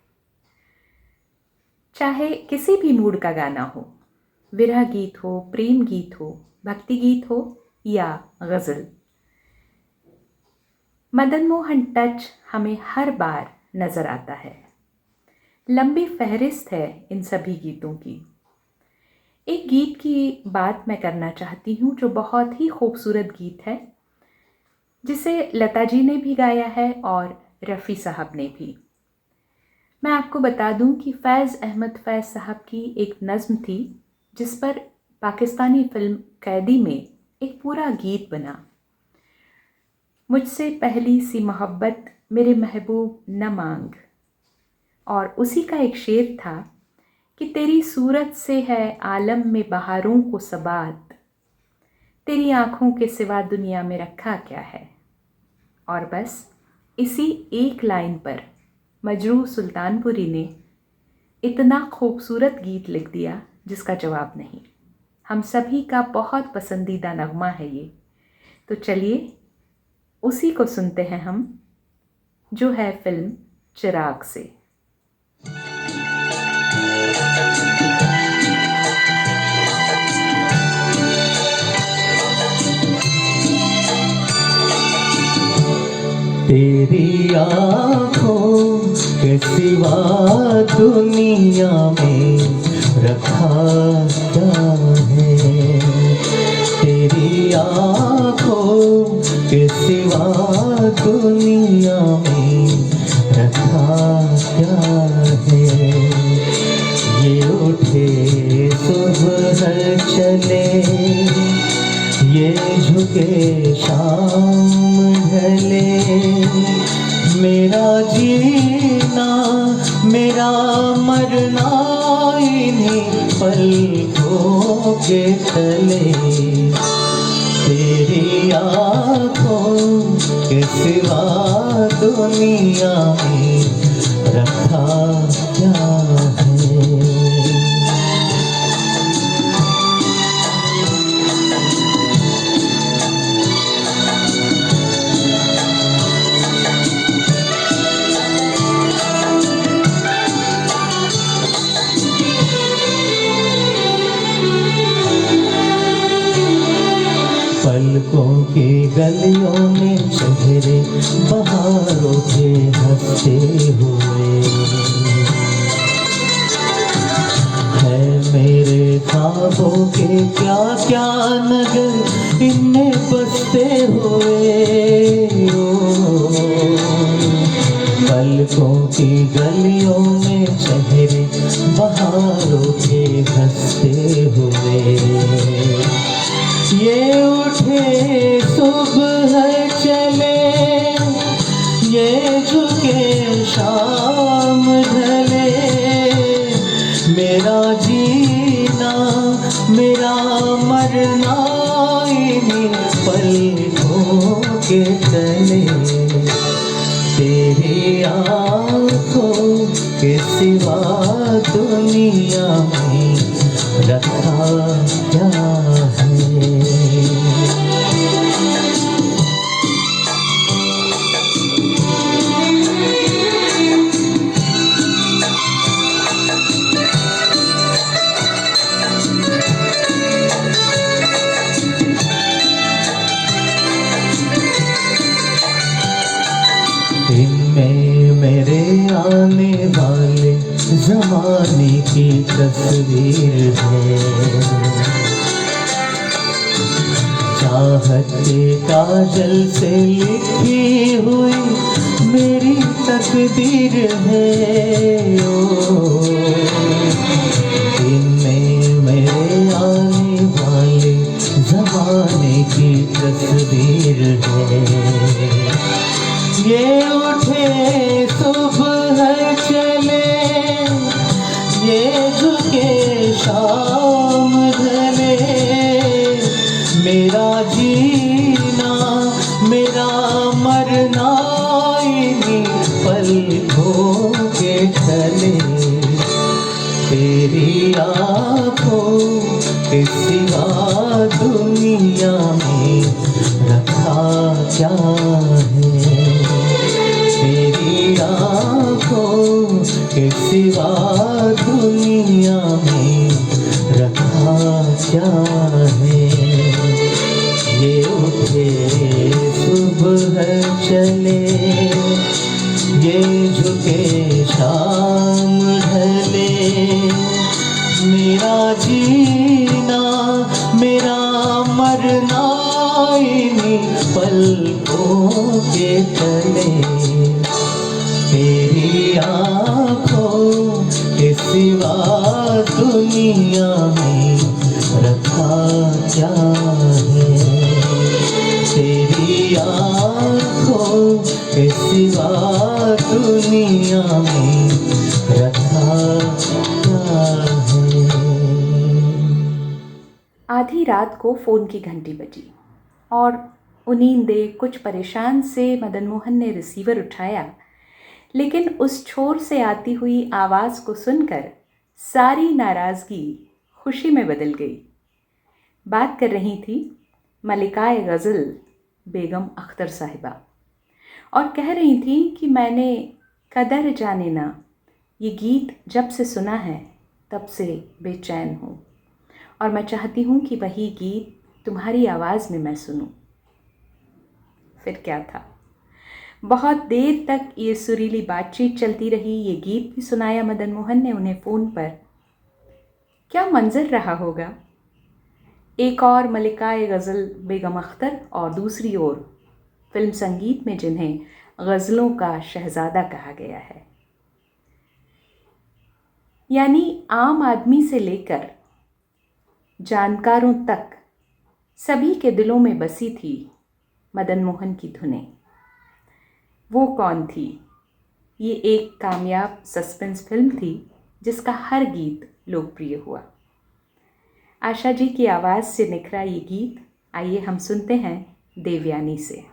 चाहे किसी भी मूड का गाना हो, विरह गीत हो, प्रेम गीत हो, भक्ति गीत हो या गज़ल, मदन मोहन टच हमें हर बार नज़र आता है। लंबी फहरिस्त है इन सभी गीतों की। एक गीत की बात मैं करना चाहती हूँ जो बहुत ही खूबसूरत गीत है, जिसे लता जी ने भी गाया है और रफ़ी साहब ने भी। मैं आपको बता दूं कि फैज़ अहमद फैज़ साहब की एक नज़्म थी जिस पर पाकिस्तानी फिल्म कैदी में एक पूरा गीत बना। मुझसे पहली सी मोहब्बत मेरे महबूब न मांग, और उसी का एक शेर था कि तेरी सूरत से है आलम में बहारों को सबात, तेरी आँखों के सिवा दुनिया में रखा क्या है। और बस इसी एक लाइन पर मजरूह सुल्तानपुरी ने इतना खूबसूरत गीत लिख दिया जिसका जवाब नहीं। हम सभी का बहुत पसंदीदा नगमा है ये। तो चलिए उसी को सुनते हैं हम, जो है फिल्म चिराग से। तेरी आँखों के सिवा दुनिया में रखा क्या है, तेरी आँखों के सिवा दुनिया में रखा क्या है। ये उठे सुबह चले, ये झुके शाम ढले, मेरा जीना मेरा मरना इन्हीं पलकों के तले, तेरी आँखों के सिवा दुनिया में रखा क्या है। पलकों की गलियों में चेहरे बहारों के हंसते हुए, है मेरे ख्वाबों के क्या क्या नगर इनमें बसते हुए। पलकों की गलियों में चेहरे बहारों के हंसते हुए, ये उठे सुबह चले, ये झुके शाम ढले, मेरा जीना मेरा मरना इन्हीं पलकों के तले, तेरी आँखों के सिवा दुनिया में रखा क्या है। इनमें मेरे आने वाले ज़माने की तस्वीर है, चाहत के काजल से लिखी हुई मेरी तकदीर है। इनमें मेरे आने वाले ज़माने की तस्वीर है, ये उठे सुबह चले, मेरा जीना मेरा मरना इन्हीं पलकों के तले, तेरी आँखों के सिवा दुनिया में रखा क्या है, तेरी आँखों के सिवा दुनिया में रखा क्या है। ये उठे सुबह चले, ये झुके शाम ढले, मेरा जीना मेरा मरना इन्हीं पलकों के तले, तेरी आँखों के सिवा दुनिया में रखा क्या है, तेरी आँखों के सिवा दुनिया में रखा क्या है। आधी रात को फ़ोन की घंटी बजी और उनींदे कुछ परेशान से मदन मोहन ने रिसीवर उठाया, लेकिन उस छोर से आती हुई आवाज़ को सुनकर सारी नाराज़गी खुशी में बदल गई। बात कर रही थी मलिकाए गज़ल बेगम अख्तर साहिबा और कह रही थी कि मैंने कदर जाने ना ये गीत जब से सुना है तब से बेचैन हूँ और मैं चाहती हूँ कि वही गीत तुम्हारी आवाज़ में मैं सुनूं। फिर क्या था, बहुत देर तक ये सुरीली बातचीत चलती रही। ये गीत भी सुनाया मदन मोहन ने उन्हें फ़ोन पर। क्या मंजर रहा होगा, एक और मलिकाए गज़ल बेगम अख्तर और दूसरी ओर फिल्म संगीत में जिन्हें गज़लों का शहज़ादा कहा गया है। यानी आम आदमी से लेकर जानकारों तक सभी के दिलों में बसी थी मदन मोहन की धुनें। वो कौन थी? ये एक कामयाब सस्पेंस फिल्म थी जिसका हर गीत लोकप्रिय हुआ। आशा जी की आवाज़ से निखरा ये गीत, आइए हम सुनते हैं देवयानी से।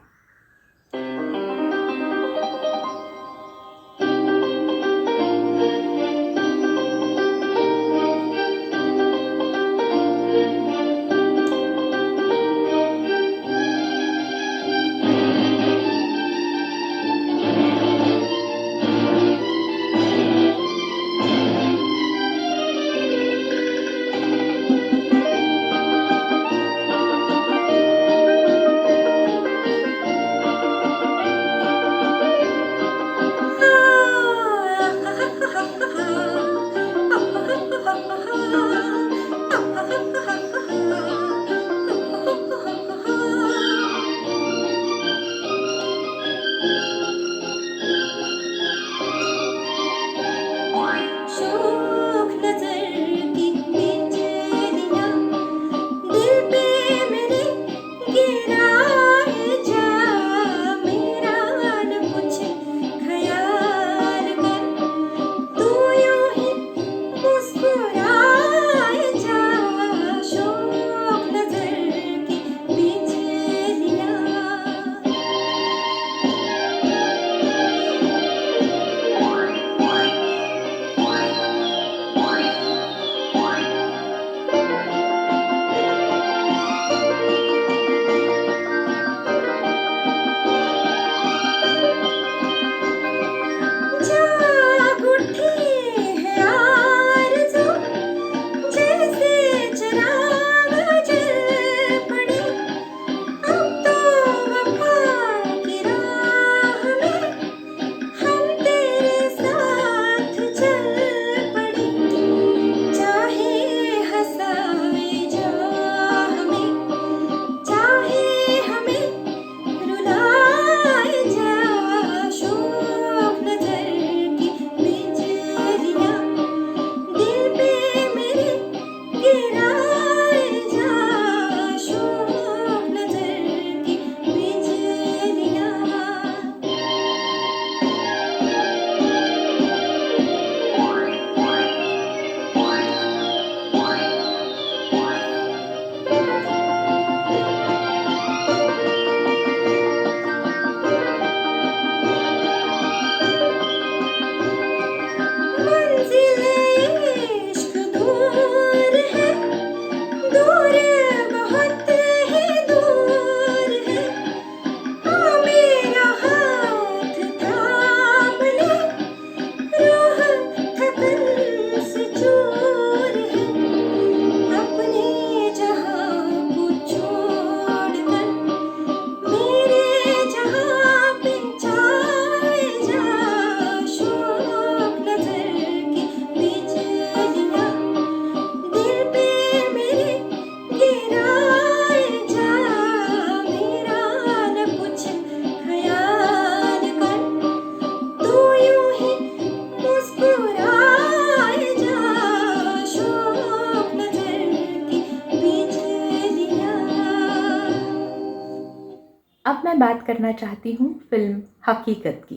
अब मैं बात करना चाहती हूँ फिल्म हकीकत की,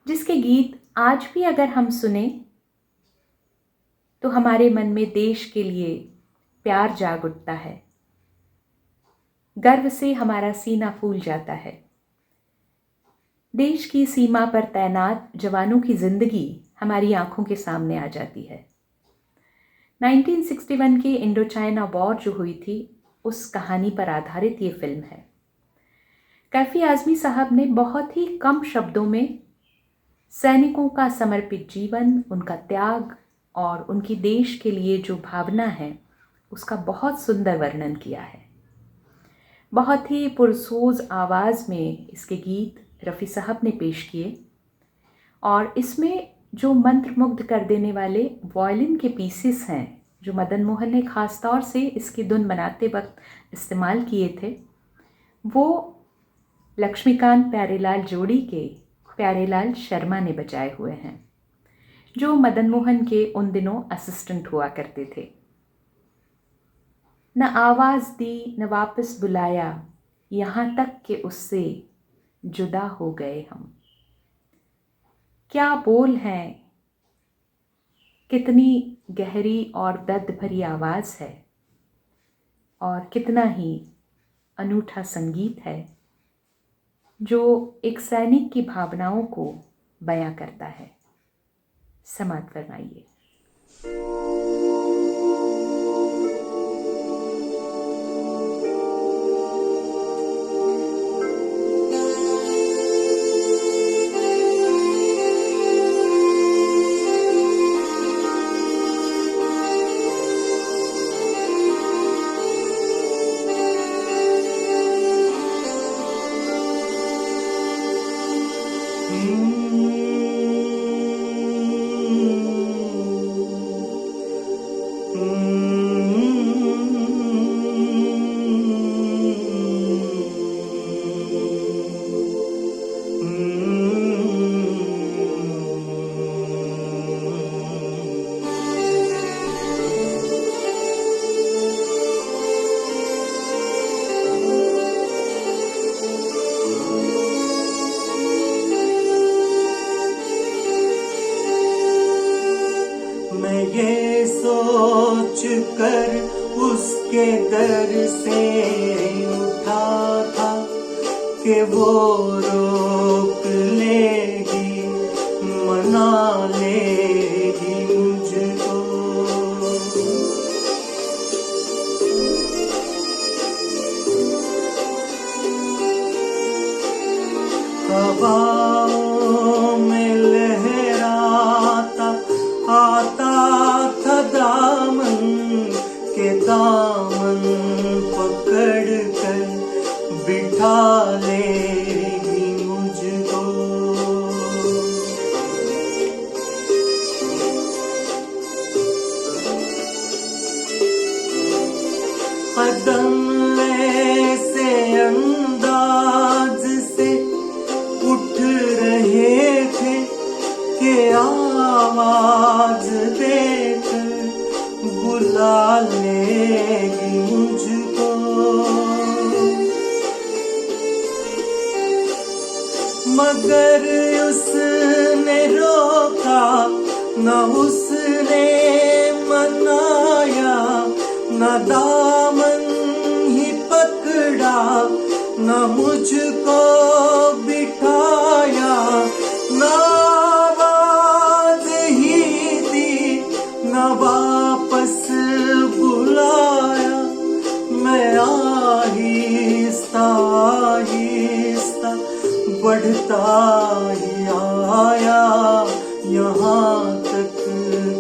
जिसके गीत आज भी अगर हम सुने तो हमारे मन में देश के लिए प्यार जाग उठता है, गर्व से हमारा सीना फूल जाता है। देश की सीमा पर तैनात जवानों की जिंदगी हमारी आंखों के सामने आ जाती है। 1961 की इंडो चाइना वॉर जो हुई थी, उस कहानी पर आधारित ये फिल्म है। कैफी आज़मी साहब ने बहुत ही कम शब्दों में सैनिकों का समर्पित जीवन, उनका त्याग और उनकी देश के लिए जो भावना है, उसका बहुत सुंदर वर्णन किया है। बहुत ही पुरसोज आवाज़ में इसके गीत रफ़ी साहब ने पेश किए और इसमें जो मंत्रमुग्ध कर देने वाले वायलिन के पीसेस हैं, जो मदन मोहन ने ख़ास तौर से इसकी धुन बनाते वक्त इस्तेमाल किए थे, वो लक्ष्मीकांत प्यारेलाल जोड़ी के प्यारेलाल शर्मा ने बजाए हुए हैं, जो मदन मोहन के उन दिनों असिस्टेंट हुआ करते थे। न आवाज़ दी न वापस बुलाया, यहाँ तक कि उससे जुदा हो गए हम। क्या बोल हैं, कितनी गहरी और दर्द भरी आवाज़ है और कितना ही अनूठा संगीत है जो एक सैनिक की भावनाओं को बयां करता है। समाप्त फरमाइए। मैं ये सोच कर उसके दर से उठा था कि वो रोक लेगी, मना लेगी मुझको। हवाओं में लहराता आता था दामन के दामन पकड़ कर बिठा लेगी मुझको। कदम ऐसे अंदाज से उठ रहे थे कि आवाज देकर बुला लेगी मुझको। मगर उसने रोका न उसने मनाया, न दामन ही पकड़ा, न मुझको बिठाया, न आवाज ही दी, न वापस बुलाया। मैं आहिस्ता आहिस्ता बढ़ता ही आया, यहाँ तक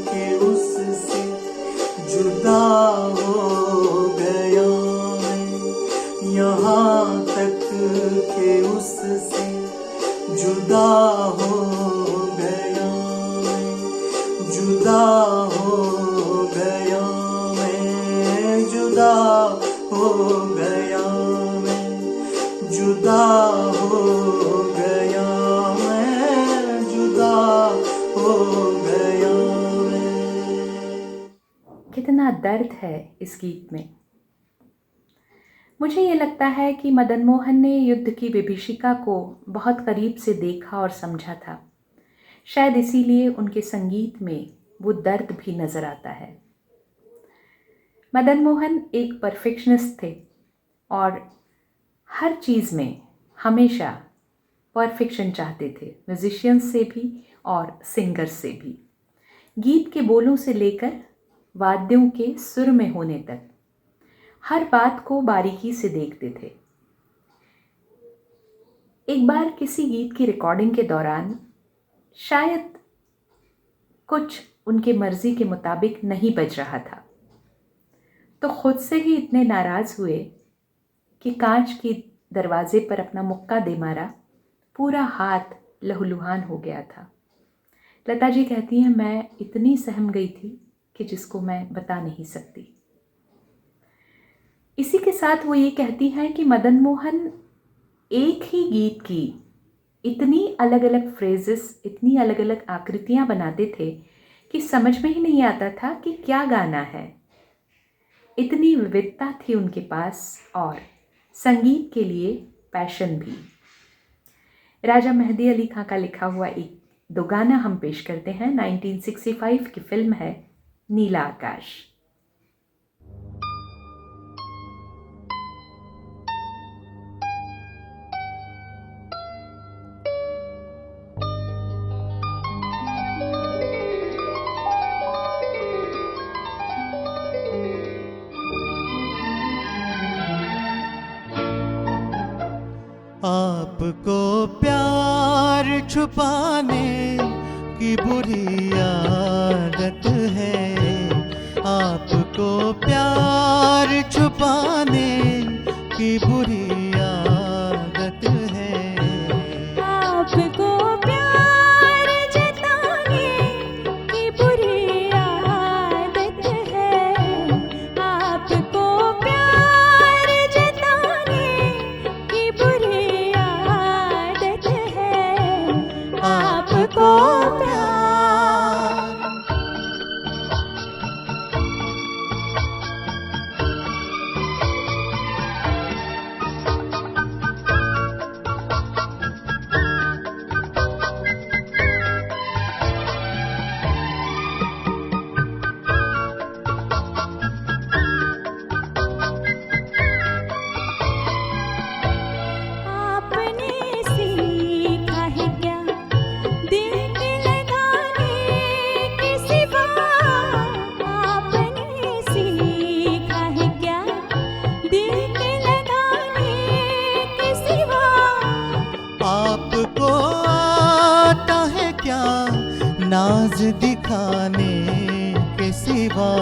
कि उससे जुदा हो गया मैं, यहाँ तक कि उससे जुदा हो गया मैं, जुदा हो गया मैं, जुदा हो गया मैं, जुदा हो गया मैं, जुदा हो गया मैं। कितना दर्द है इस गीत में। मुझे ये लगता है कि मदन मोहन ने युद्ध की विभीषिका को बहुत करीब से देखा और समझा था। शायद इसीलिए उनके संगीत में वो दर्द भी नज़र आता है। मदन मोहन एक परफेक्शनिस्ट थे और हर चीज़ में हमेशा परफेक्शन चाहते थे, म्यूजिशियंस से भी और सिंगर्स से भी। गीत के बोलों से लेकर वाद्यों के सुर में होने तक हर बात को बारीकी से देखते थे। एक बार किसी गीत की रिकॉर्डिंग के दौरान शायद कुछ उनके मर्जी के मुताबिक नहीं बज रहा था, तो खुद से ही इतने नाराज़ हुए कि कांच के दरवाजे पर अपना मुक्का दे मारा। पूरा हाथ लहूलुहान हो गया था। लता जी कहती हैं, मैं इतनी सहम गई थी कि जिसको मैं बता नहीं सकती। इसी के साथ वो ये कहती हैं कि मदन मोहन एक ही गीत की इतनी अलग अलग फ्रेजेस, इतनी अलग अलग आकृतियाँ बनाते थे कि समझ में ही नहीं आता था कि क्या गाना है। इतनी विविधता थी उनके पास और संगीत के लिए पैशन भी। राजा मेहदी अली खां का लिखा हुआ एक दो गाना हम पेश करते हैं। 1965 की फिल्म है नीला आकाश। आपको प्यार छुपाने की बुरी आदत है, आपको प्यार छुपाने की बुरी आदत है। आपको प्यार जताने की बुरी आदत है, आपको प्यार जताने की बुरी आदत है, आपको प्यार। आपने सीखा है क्या दिल के लगाने के सिवा, आपने सीखा है क्या दिल के लगाने के सिवा, आपको आता है क्या नाज दिखाने के सिवा,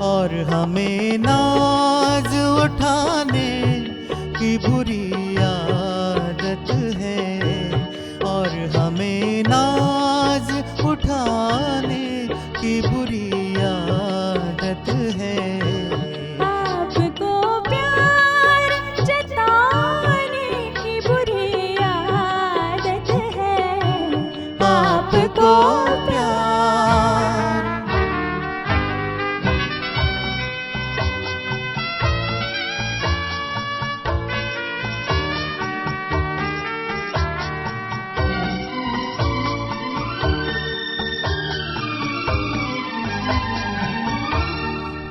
और हमें नाज उठाने की बुरी आदत है, और हमें नाज उठाने की बुरी आदत है। आपको प्यार जताने की बुरी आदत है, आपको प्यार।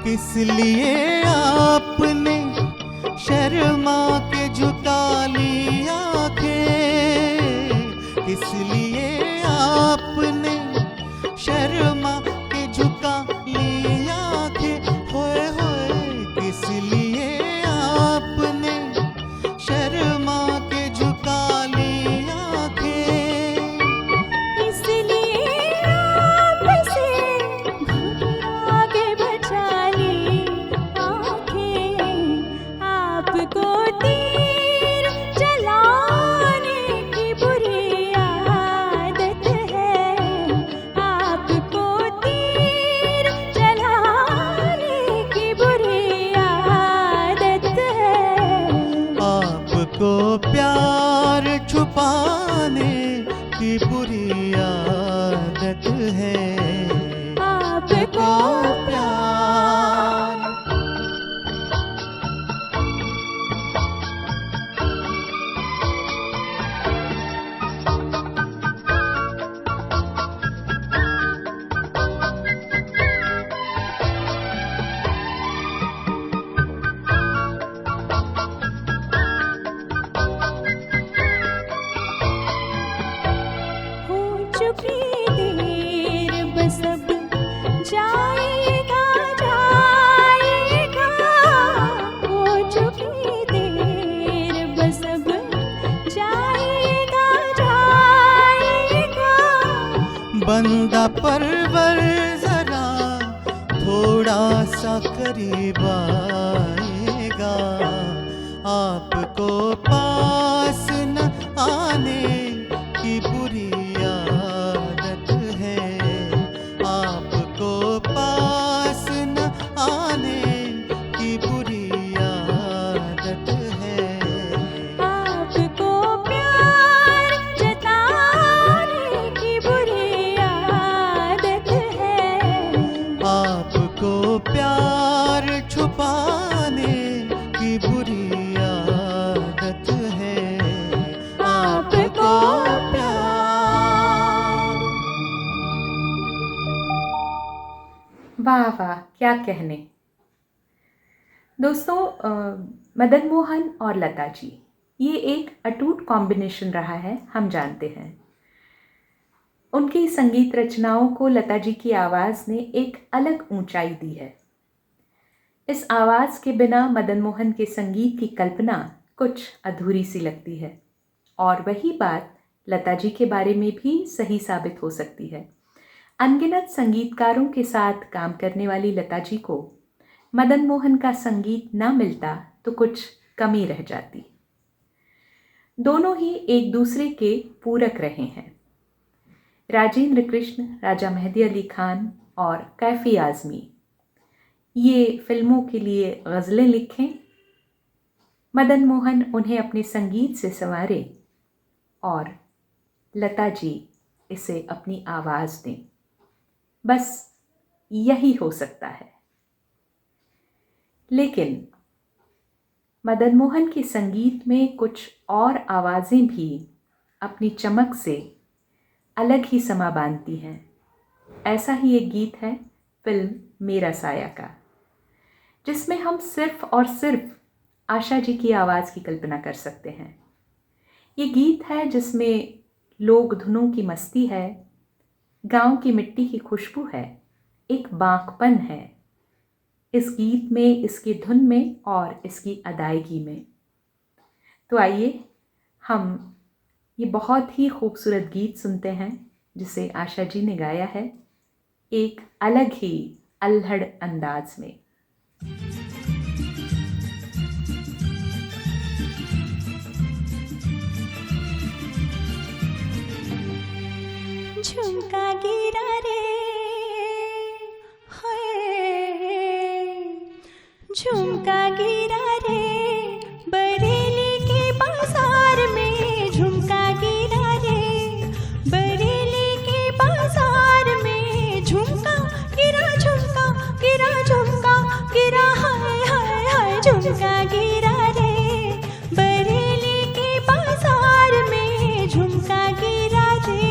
किस लिए आपने शर्मा के झुका ली आंखें, किस लिए आपने शर्मा के झुका ली आंखें, होए होए किस लिए आपने शर्मा के झुका ली आंखें। इसलिए आपसे घबरा के बचा ली आँखें, आपको तीर चलाने की बुरी आदत है, आपको तीर चलाने की बुरी बंदा परवर जरा थोड़ा सा करीब आएगा, आपको पास न आने की बुरी आदत है, आपको पास न आने की बुरी आदत है। आपको प्यार जताने की बुरी आदत है, आपको प्यार छुपाने की बुरी आदत है, आपको प्यार। वाह वाह, क्या कहने। दोस्तों, मदन मोहन और लता जी, ये एक अटूट कॉम्बिनेशन रहा है, हम जानते हैं। उनकी संगीत रचनाओं को लता जी की आवाज़ ने एक अलग ऊंचाई दी है। इस आवाज़ के बिना मदन मोहन के संगीत की कल्पना कुछ अधूरी सी लगती है, और वही बात लता जी के बारे में भी सही साबित हो सकती है। अनगिनत संगीतकारों के साथ काम करने वाली लता जी को मदन मोहन का संगीत ना मिलता तो कुछ कमी रह जाती। दोनों ही एक दूसरे के पूरक रहे हैं। राजेंद्र कृष्ण, राजा मेहदी अली खान और कैफी आज़मी ये फिल्मों के लिए गज़लें लिखें, मदन मोहन उन्हें अपने संगीत से संवारे और लता जी इसे अपनी आवाज़ दें। बस यही हो सकता है। लेकिन मदन मोहन के संगीत में कुछ और आवाज़ें भी अपनी चमक से अलग ही समा बांधती हैं। ऐसा ही एक गीत है फिल्म मेरा साया का, जिसमें हम सिर्फ और सिर्फ आशा जी की आवाज़ की कल्पना कर सकते हैं। ये गीत है जिसमें लोक धुनों की मस्ती है, गांव की मिट्टी की खुशबू है, एक बांकपन है इस गीत में, इसकी धुन में और इसकी अदायगी में। तो आइए हम ये बहुत ही खूबसूरत गीत सुनते हैं जिसे आशा जी ने गाया है एक अलग ही अल्हड़ अंदाज में। झुमका गिरा रे झुमका गिरा रे बरेली के बाजार में, झुमका गिरा रे बरेली के बाजार में, झुमका गिरा झुमका गिरा झुमका गिरा हाय हाय हाय, झुमका गिरा रे बरेली के बाजार में, झुमका गिरा रे।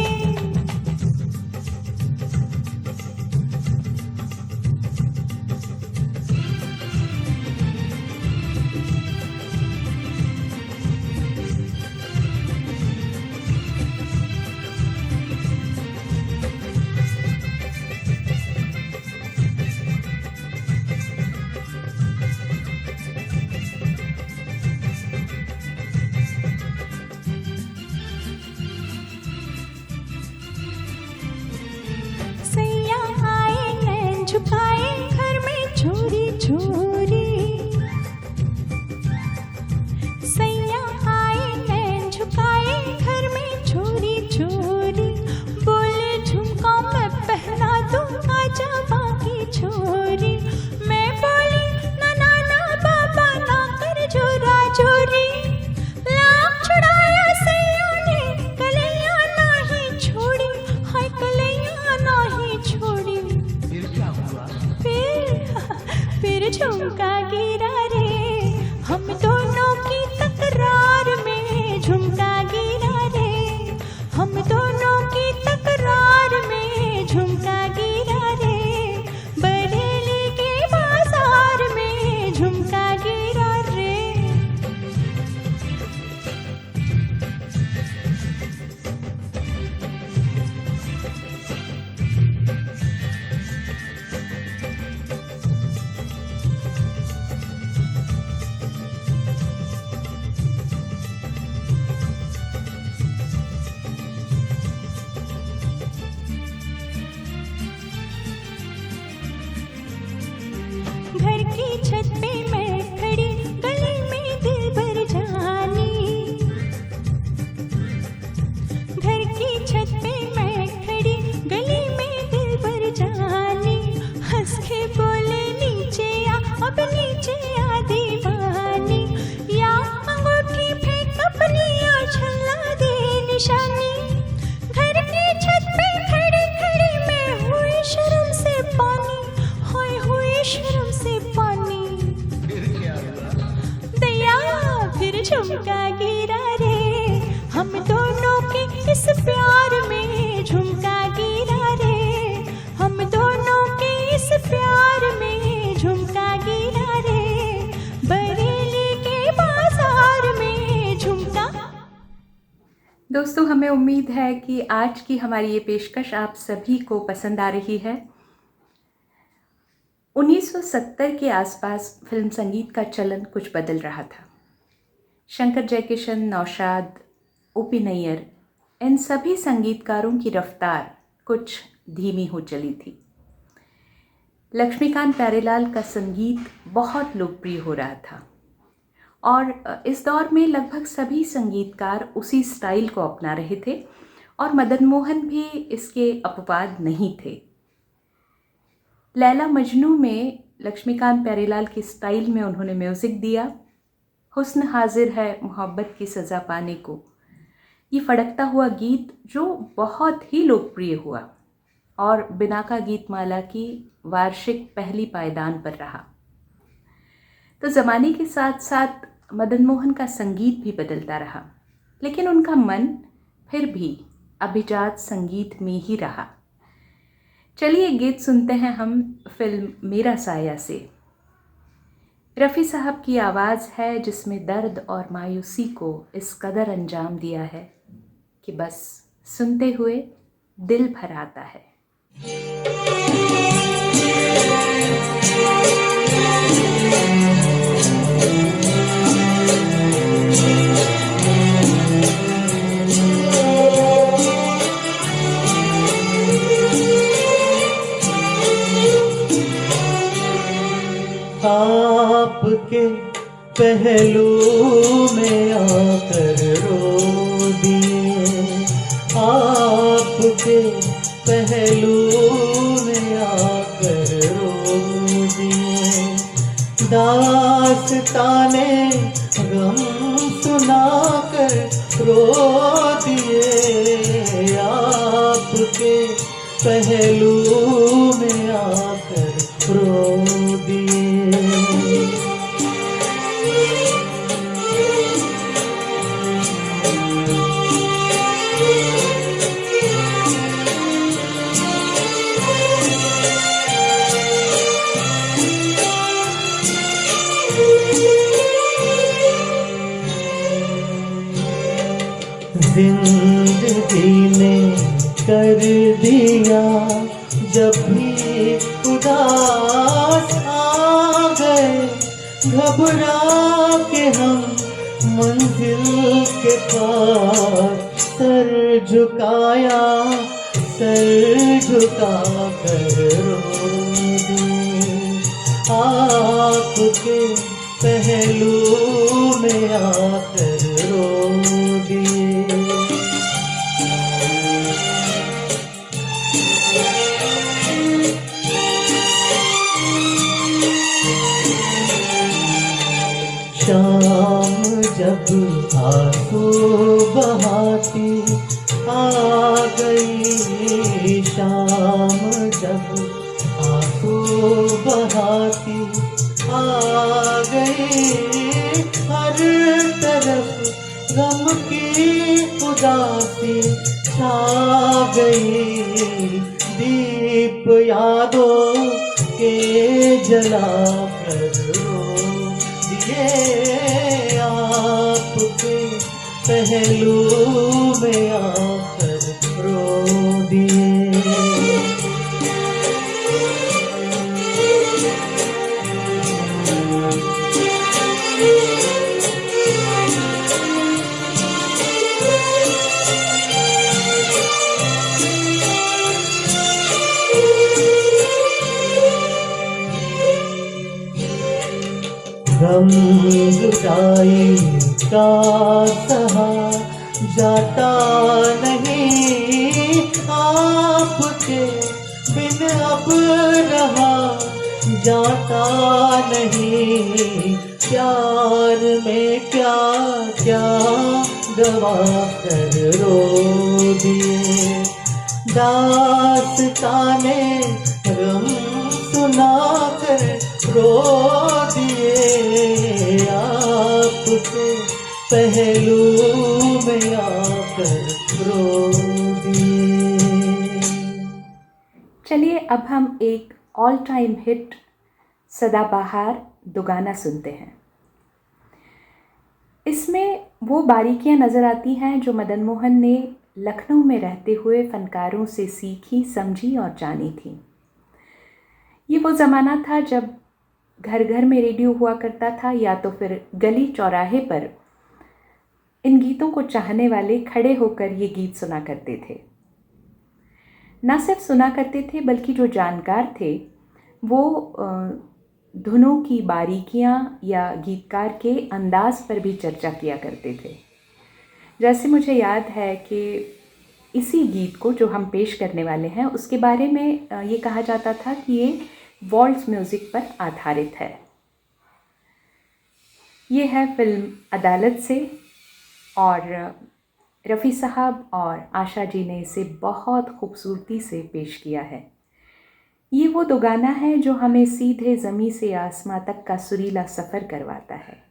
झुमका गिरा रे, हम दोनों के इस प्यार में झुमका गिरा रे, हम दोनों के इस प्यार में झुमका गिरा रे, बरेली के बाजार में झुमका। दोस्तों, हमें उम्मीद है कि आज की हमारी ये पेशकश आप सभी को पसंद आ रही है। 1970 के आसपास फिल्म संगीत का चलन कुछ बदल रहा था। शंकर जयकिशन, नौशाद, ओपी नैयर, इन सभी संगीतकारों की रफ्तार कुछ धीमी हो चली थी। लक्ष्मीकांत प्यारेलाल का संगीत बहुत लोकप्रिय हो रहा था और इस दौर में लगभग सभी संगीतकार उसी स्टाइल को अपना रहे थे और मदन मोहन भी इसके अपवाद नहीं थे। लैला मजनू में लक्ष्मीकांत प्यारेलाल की स्टाइल में उन्होंने म्यूज़िक दिया। हुस्न हाजिर है मोहब्बत की सज़ा पाने को, ये फड़कता हुआ गीत जो बहुत ही लोकप्रिय हुआ और बिनाका गीतमाला की वार्षिक पहली पायदान पर रहा। तो ज़माने के साथ साथ मदन मोहन का संगीत भी बदलता रहा, लेकिन उनका मन फिर भी अभिजात संगीत में ही रहा। चलिए एक गीत सुनते हैं हम फिल्म मेरा साया से। रफ़ी साहब की आवाज़ है जिसमें दर्द और मायूसी को इस कदर अंजाम दिया है कि बस सुनते हुए दिल भर आता है। आपके पहलू में आकर रो दिए, आपके पहलू में आकर रो दिए, दास्ताने गम सुनाकर रो दिए, आपके पहलू में आकर रो दिए। जिंदगी ने कर दिया जब भी उदास आ गए, घबरा के हम मंजिल के पास सर झुकाया, सर झुका कर रो दिए, आपके पहलू में आकर रो दिए। शाम जब आंसू बहाती आ गई, शाम जब आंसू बहाती आ गई, हर तरफ गम की उदासी छा गई, दीप यादों के जला कर रो दिए, आपके पहलू में आकर रो दिए। गम जुदाई का सहा जाता नहीं, आपके बिन अब रहा जाता नहीं, प्यार में क्या क्या गवा कर रो दिए, दास्ताने गम सुनाकर रो दिए, आपके पहलू में आकर रो दिए। चलिए अब हम एक ऑल टाइम हिट सदाबहार दुगाना सुनते हैं। इसमें वो बारीकियां नज़र आती हैं जो मदन मोहन ने लखनऊ में रहते हुए फनकारों से सीखी, समझी और जानी थी। ये वो ज़माना था जब घर घर में रेडियो हुआ करता था, या तो फिर गली चौराहे पर इन गीतों को चाहने वाले खड़े होकर ये गीत सुना करते थे। ना सिर्फ सुना करते थे बल्कि जो जानकार थे वो धुनों की बारीकियां या गीतकार के अंदाज पर भी चर्चा किया करते थे। जैसे मुझे याद है कि इसी गीत को जो हम पेश करने वाले हैं उसके बारे में ये कहा जाता था कि ये वॉल्ट्ज़ म्यूज़िक पर आधारित है। ये है फिल्म अदालत से और रफ़ी साहब और आशा जी ने इसे बहुत खूबसूरती से पेश किया है। ये वो दो गाना है जो हमें सीधे ज़मीं से आसमां तक का सुरीला सफ़र करवाता है।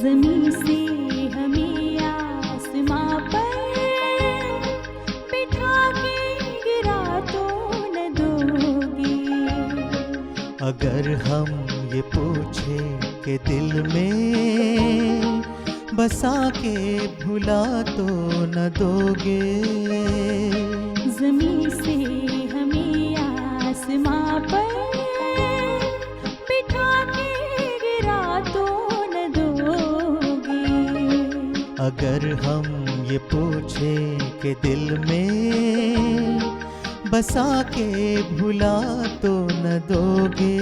ज़मीं से हमें आसमां पर बिठा के गिरा तो न दोगे। अगर हम ये पूछे कि दिल में बसा के भुला तो न दोगे। ज़मीं से हमें आसमां पर बिठा के गिरा तो न दोगे। अगर हम ये पूछे कि दिल में बसा के भुला तो न दोगे।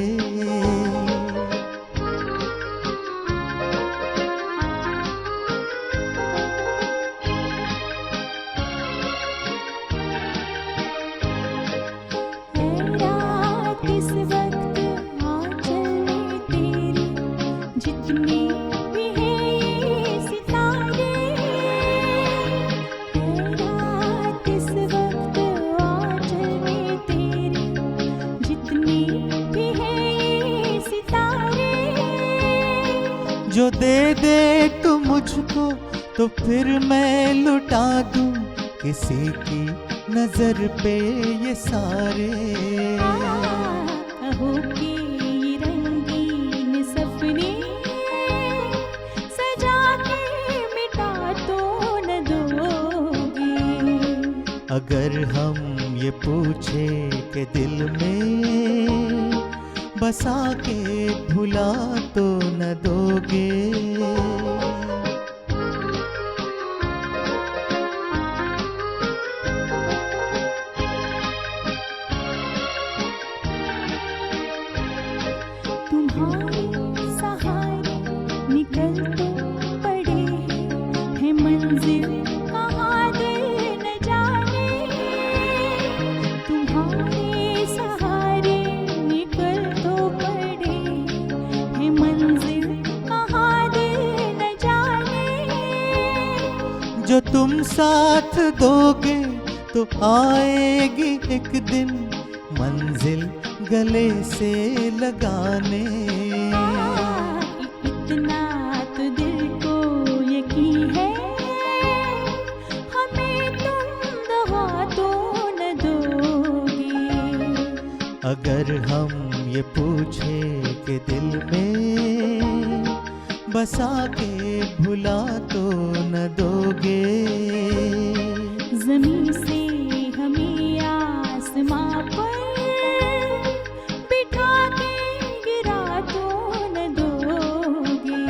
इस वक्त आंचल में तेरे जितने भी हैं ये सितारे। रात इस वक्त आंचल में तेरे जितने भी हैं ये सितारे। जो दे दे तू मुझको तो फिर मैं लुटा दूं किसी की नजर पे ये सारे। कहो कि ये रंगीन सपने सजा के मिटा तो न दोगे। अगर हम ये पूछे कि दिल में बसा के भुला तो न दोगे। तुम्हारे सहारे निकल तो पड़े हैं मंजिल कहाँ दिल न जाने। तुम्हारे सहारे निकल तो पड़े हैं मंजिल कहाँ दिल न जाने। जो तुम साथ दोगे तो आएगी एक दिन मंजिल गले से लगाने। इतना तो दिल को यकीन है हमें तुम दवा तो न दोगे। अगर हम ये पूछे कि दिल में बसा के भुला तो न दोगे। ज़मीं से हमें आसमां पर बिठा के गिरा तो न दोगे।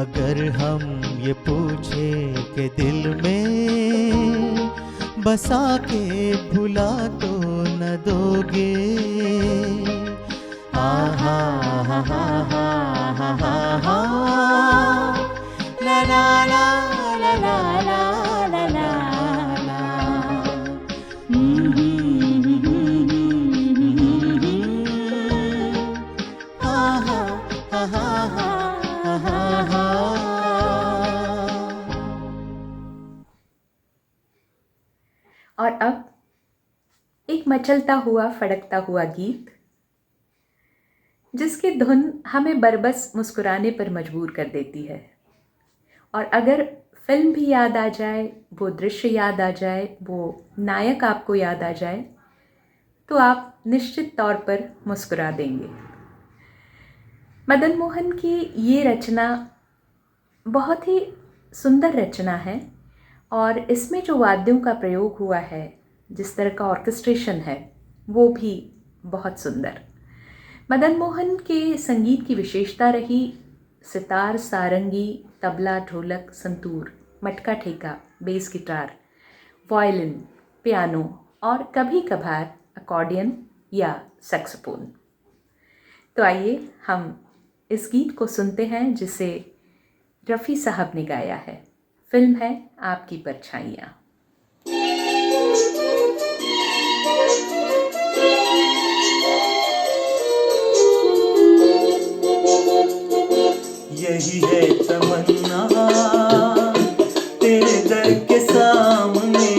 अगर हम ये पूछे कि दिल में बसा के भुला तो न दोगे। आहा हा हा हा हा हा हा ला ला ला ला ला ला ला ला ला। एक मचलता हुआ फड़कता हुआ गीत जिसकी धुन हमें बरबस मुस्कुराने पर मजबूर कर देती है। और अगर फिल्म भी याद आ जाए, वो दृश्य याद आ जाए, वो नायक आपको याद आ जाए, तो आप निश्चित तौर पर मुस्कुरा देंगे। मदन मोहन की ये रचना बहुत ही सुंदर रचना है और इसमें जो वाद्यों का प्रयोग हुआ है, जिस तरह का ऑर्केस्ट्रेशन है, वो भी बहुत सुंदर। मदन मोहन के संगीत की विशेषता रही सितार, सारंगी, तबला, ढोलक, संतूर, मटका ठेका, बेस गिटार, वायलिन, पियानो और कभी कभार अकॉर्डियन या सैक्सोफोन। तो आइए हम इस गीत को सुनते हैं जिसे रफ़ी साहब ने गाया है। फिल्म है आपकी परछाइयाँ। यही है तमन्ना तेरे दर के सामने,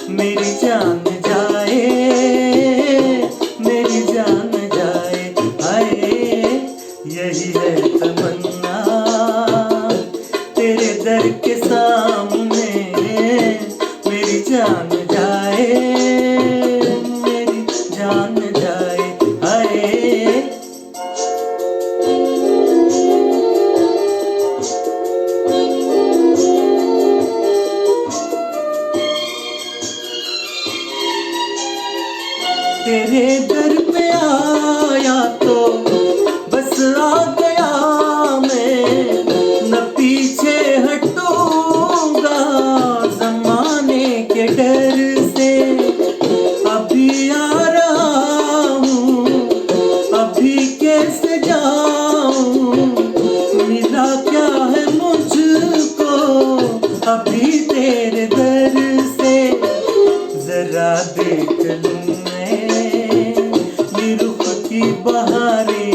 मेरी जान जाए, मेरी जान जाए, हाय। यही है तमन्ना तेरे दर के सामने, मेरी जान जाए, मेरी जान जाए, हाय। तेरे दर पे आया तो बस आ गया मैं, न पीछे हटूंगा ज़माने के डर से। अभी आ रहा हूँ, अभी कैसे जाऊँ, मिला क्या है मुझको अभी तेरे दर से। जरा देख लूँ रुख की बहारें,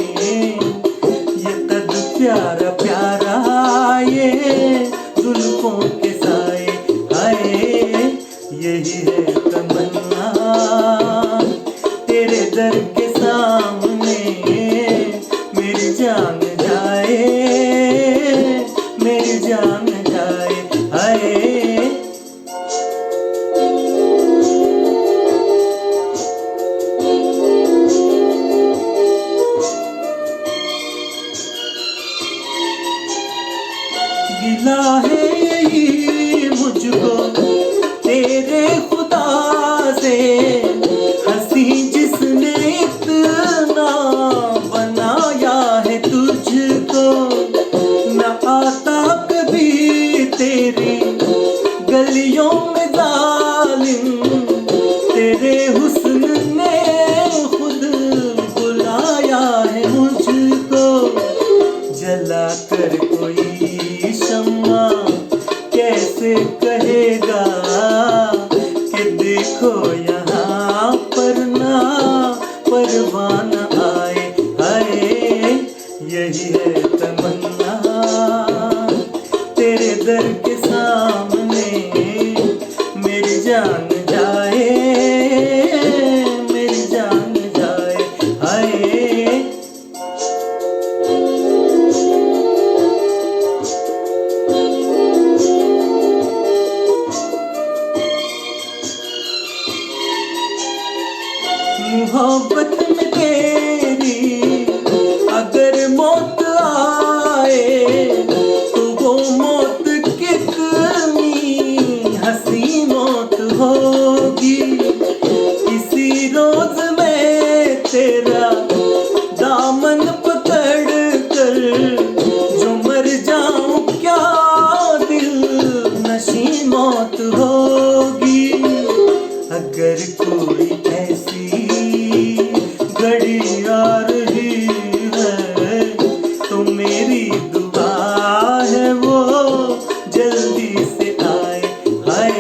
ये कद प्यारा प्यारा, ये जुल्फों के साए, हाय। यही है तमन्ना तेरे दर के सामने, मेरी जान जाए, मेरी जान जाए, हाय। गिला है यही मुझको तेरे खुदा से, हंसी जिसने इतना बनाया है तुझको। न आता कभी तेरी गलियों में जालिम, तेरे हुस्न ने खुद बुलाया है मुझको। जला कर कोई शम्मा कैसे कहेगा कि देखो यहाँ पर ना परवाना आए, हाय। यही है तमन्ना तेरे दर के सामने, मेरी जान जाए, मेरी जान जाए, हाय। मोहब्बत में तेरी अगर मौत आए, तो वो मौत कितनी हंसी मौत होगी। किसी रोज मैं तेरा दामन पकड़ कर जो मर जाऊं, क्या दिल नशी मौत होगी। अगर कोई ऐसी घड़ी आ रही है, तो मेरी दुआ है वो जल्दी से आए, हाय।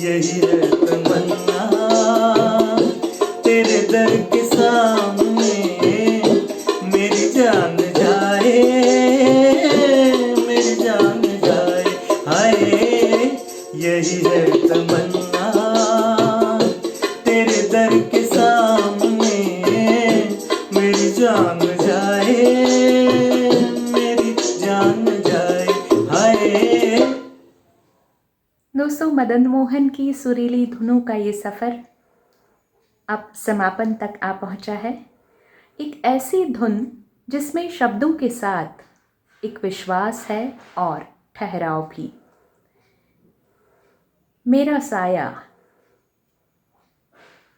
यही है तमन्ना तेरे दर के साथ। मदन मोहन की सुरीली धुनों का ये सफ़र अब समापन तक आ पहुंचा है। एक ऐसी धुन जिसमें शब्दों के साथ एक विश्वास है और ठहराव भी। मेरा साया,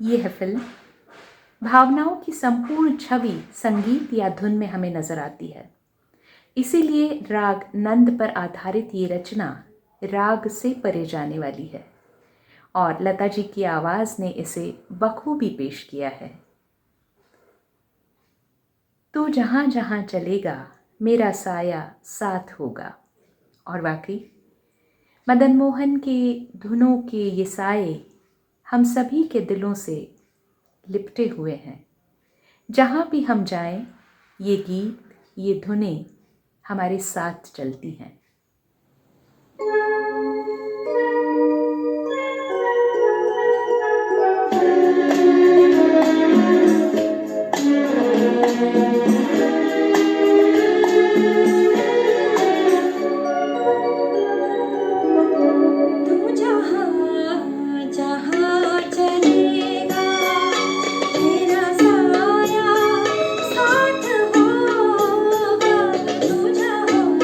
ये है फिल्म। भावनाओं की संपूर्ण छवि संगीत या धुन में हमें नजर आती है। इसीलिए राग नंद पर आधारित ये रचना राग से परे जाने वाली है और लता जी की आवाज़ ने इसे बखूबी पेश किया है। तू जहाँ जहाँ चलेगा मेरा साया साथ होगा। और वाकई मदन मोहन के धुनों के ये साए हम सभी के दिलों से लिपटे हुए हैं। जहाँ भी हम जाएं, ये गीत, ये धुनें हमारे साथ चलती हैं। तू जहाँ जहाँ चलेगा तेरा साया साथ होगा। तू जहाँ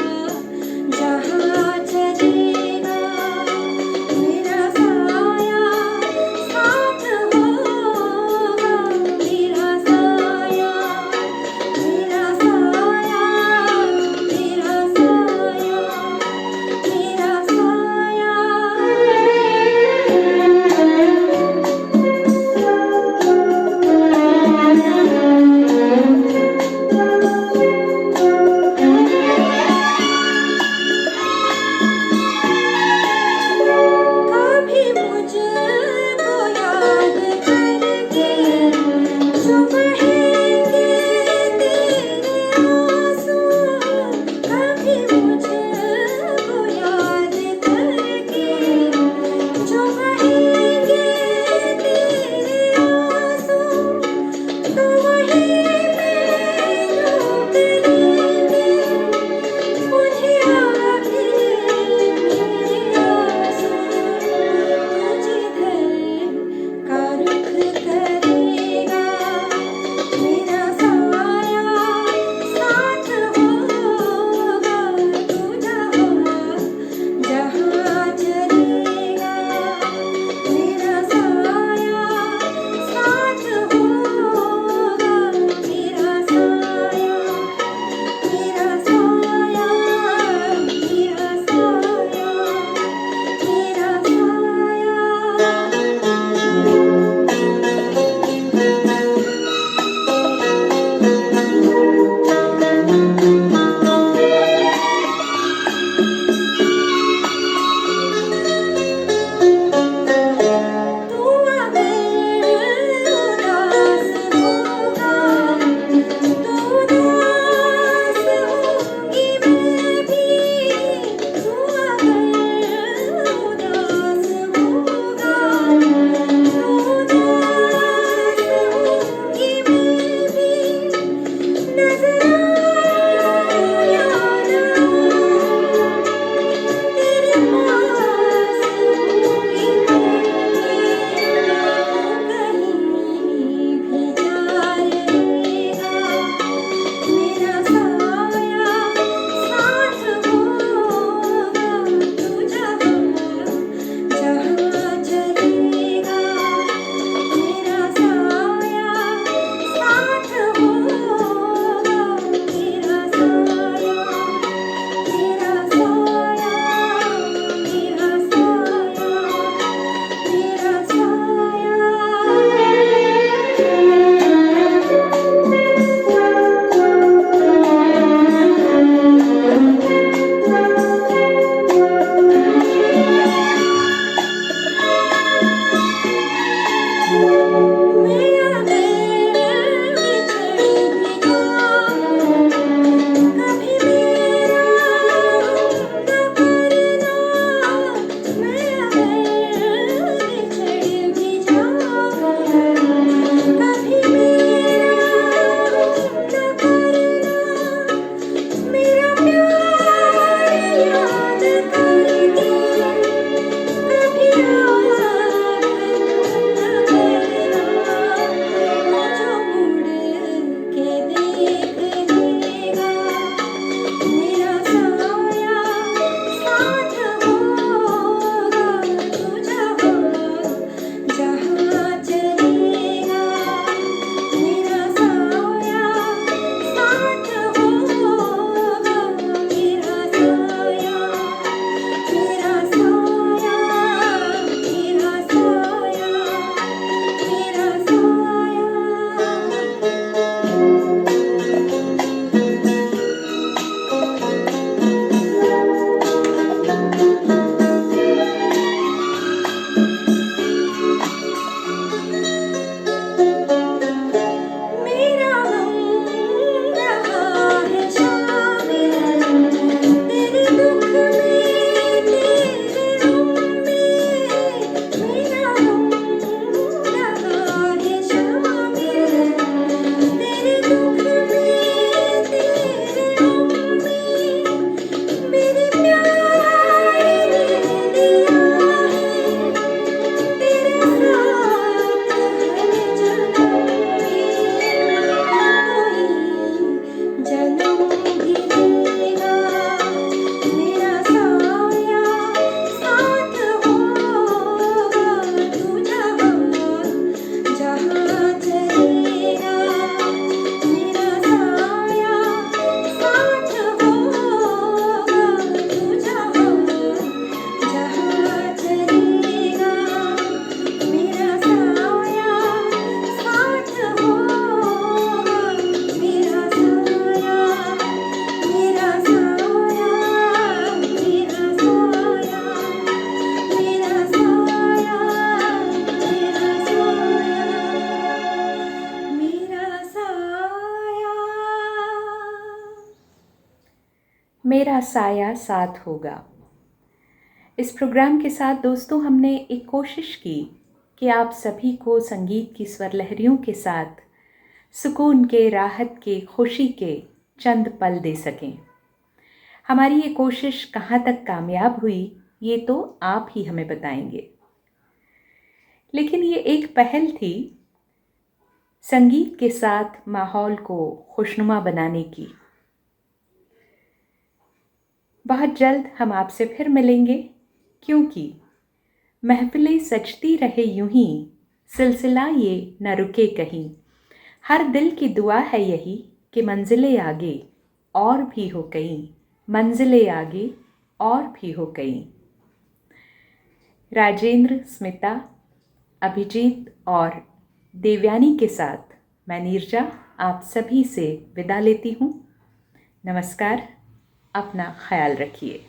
मेरा साया साथ होगा। इस प्रोग्राम के साथ दोस्तों हमने एक कोशिश की कि आप सभी को संगीत की स्वर लहरियों के साथ सुकून के, राहत के, खुशी के चंद पल दे सकें। हमारी ये कोशिश कहाँ तक कामयाब हुई ये तो आप ही हमें बताएंगे, लेकिन ये एक पहल थी संगीत के साथ माहौल को खुशनुमा बनाने की। बहुत जल्द हम आपसे फिर मिलेंगे, क्योंकि महफिलें सजती रहे यूं ही, सिलसिला ये न रुके कहीं। हर दिल की दुआ है यही कि मंजिलें आगे और भी हो कहीं, मंजिलें आगे और भी हो कहीं। राजेंद्र, स्मिता, अभिजीत और देवयानी के साथ मैं नीरजा आप सभी से विदा लेती हूँ। नमस्कार, अपना ख्याल रखिए।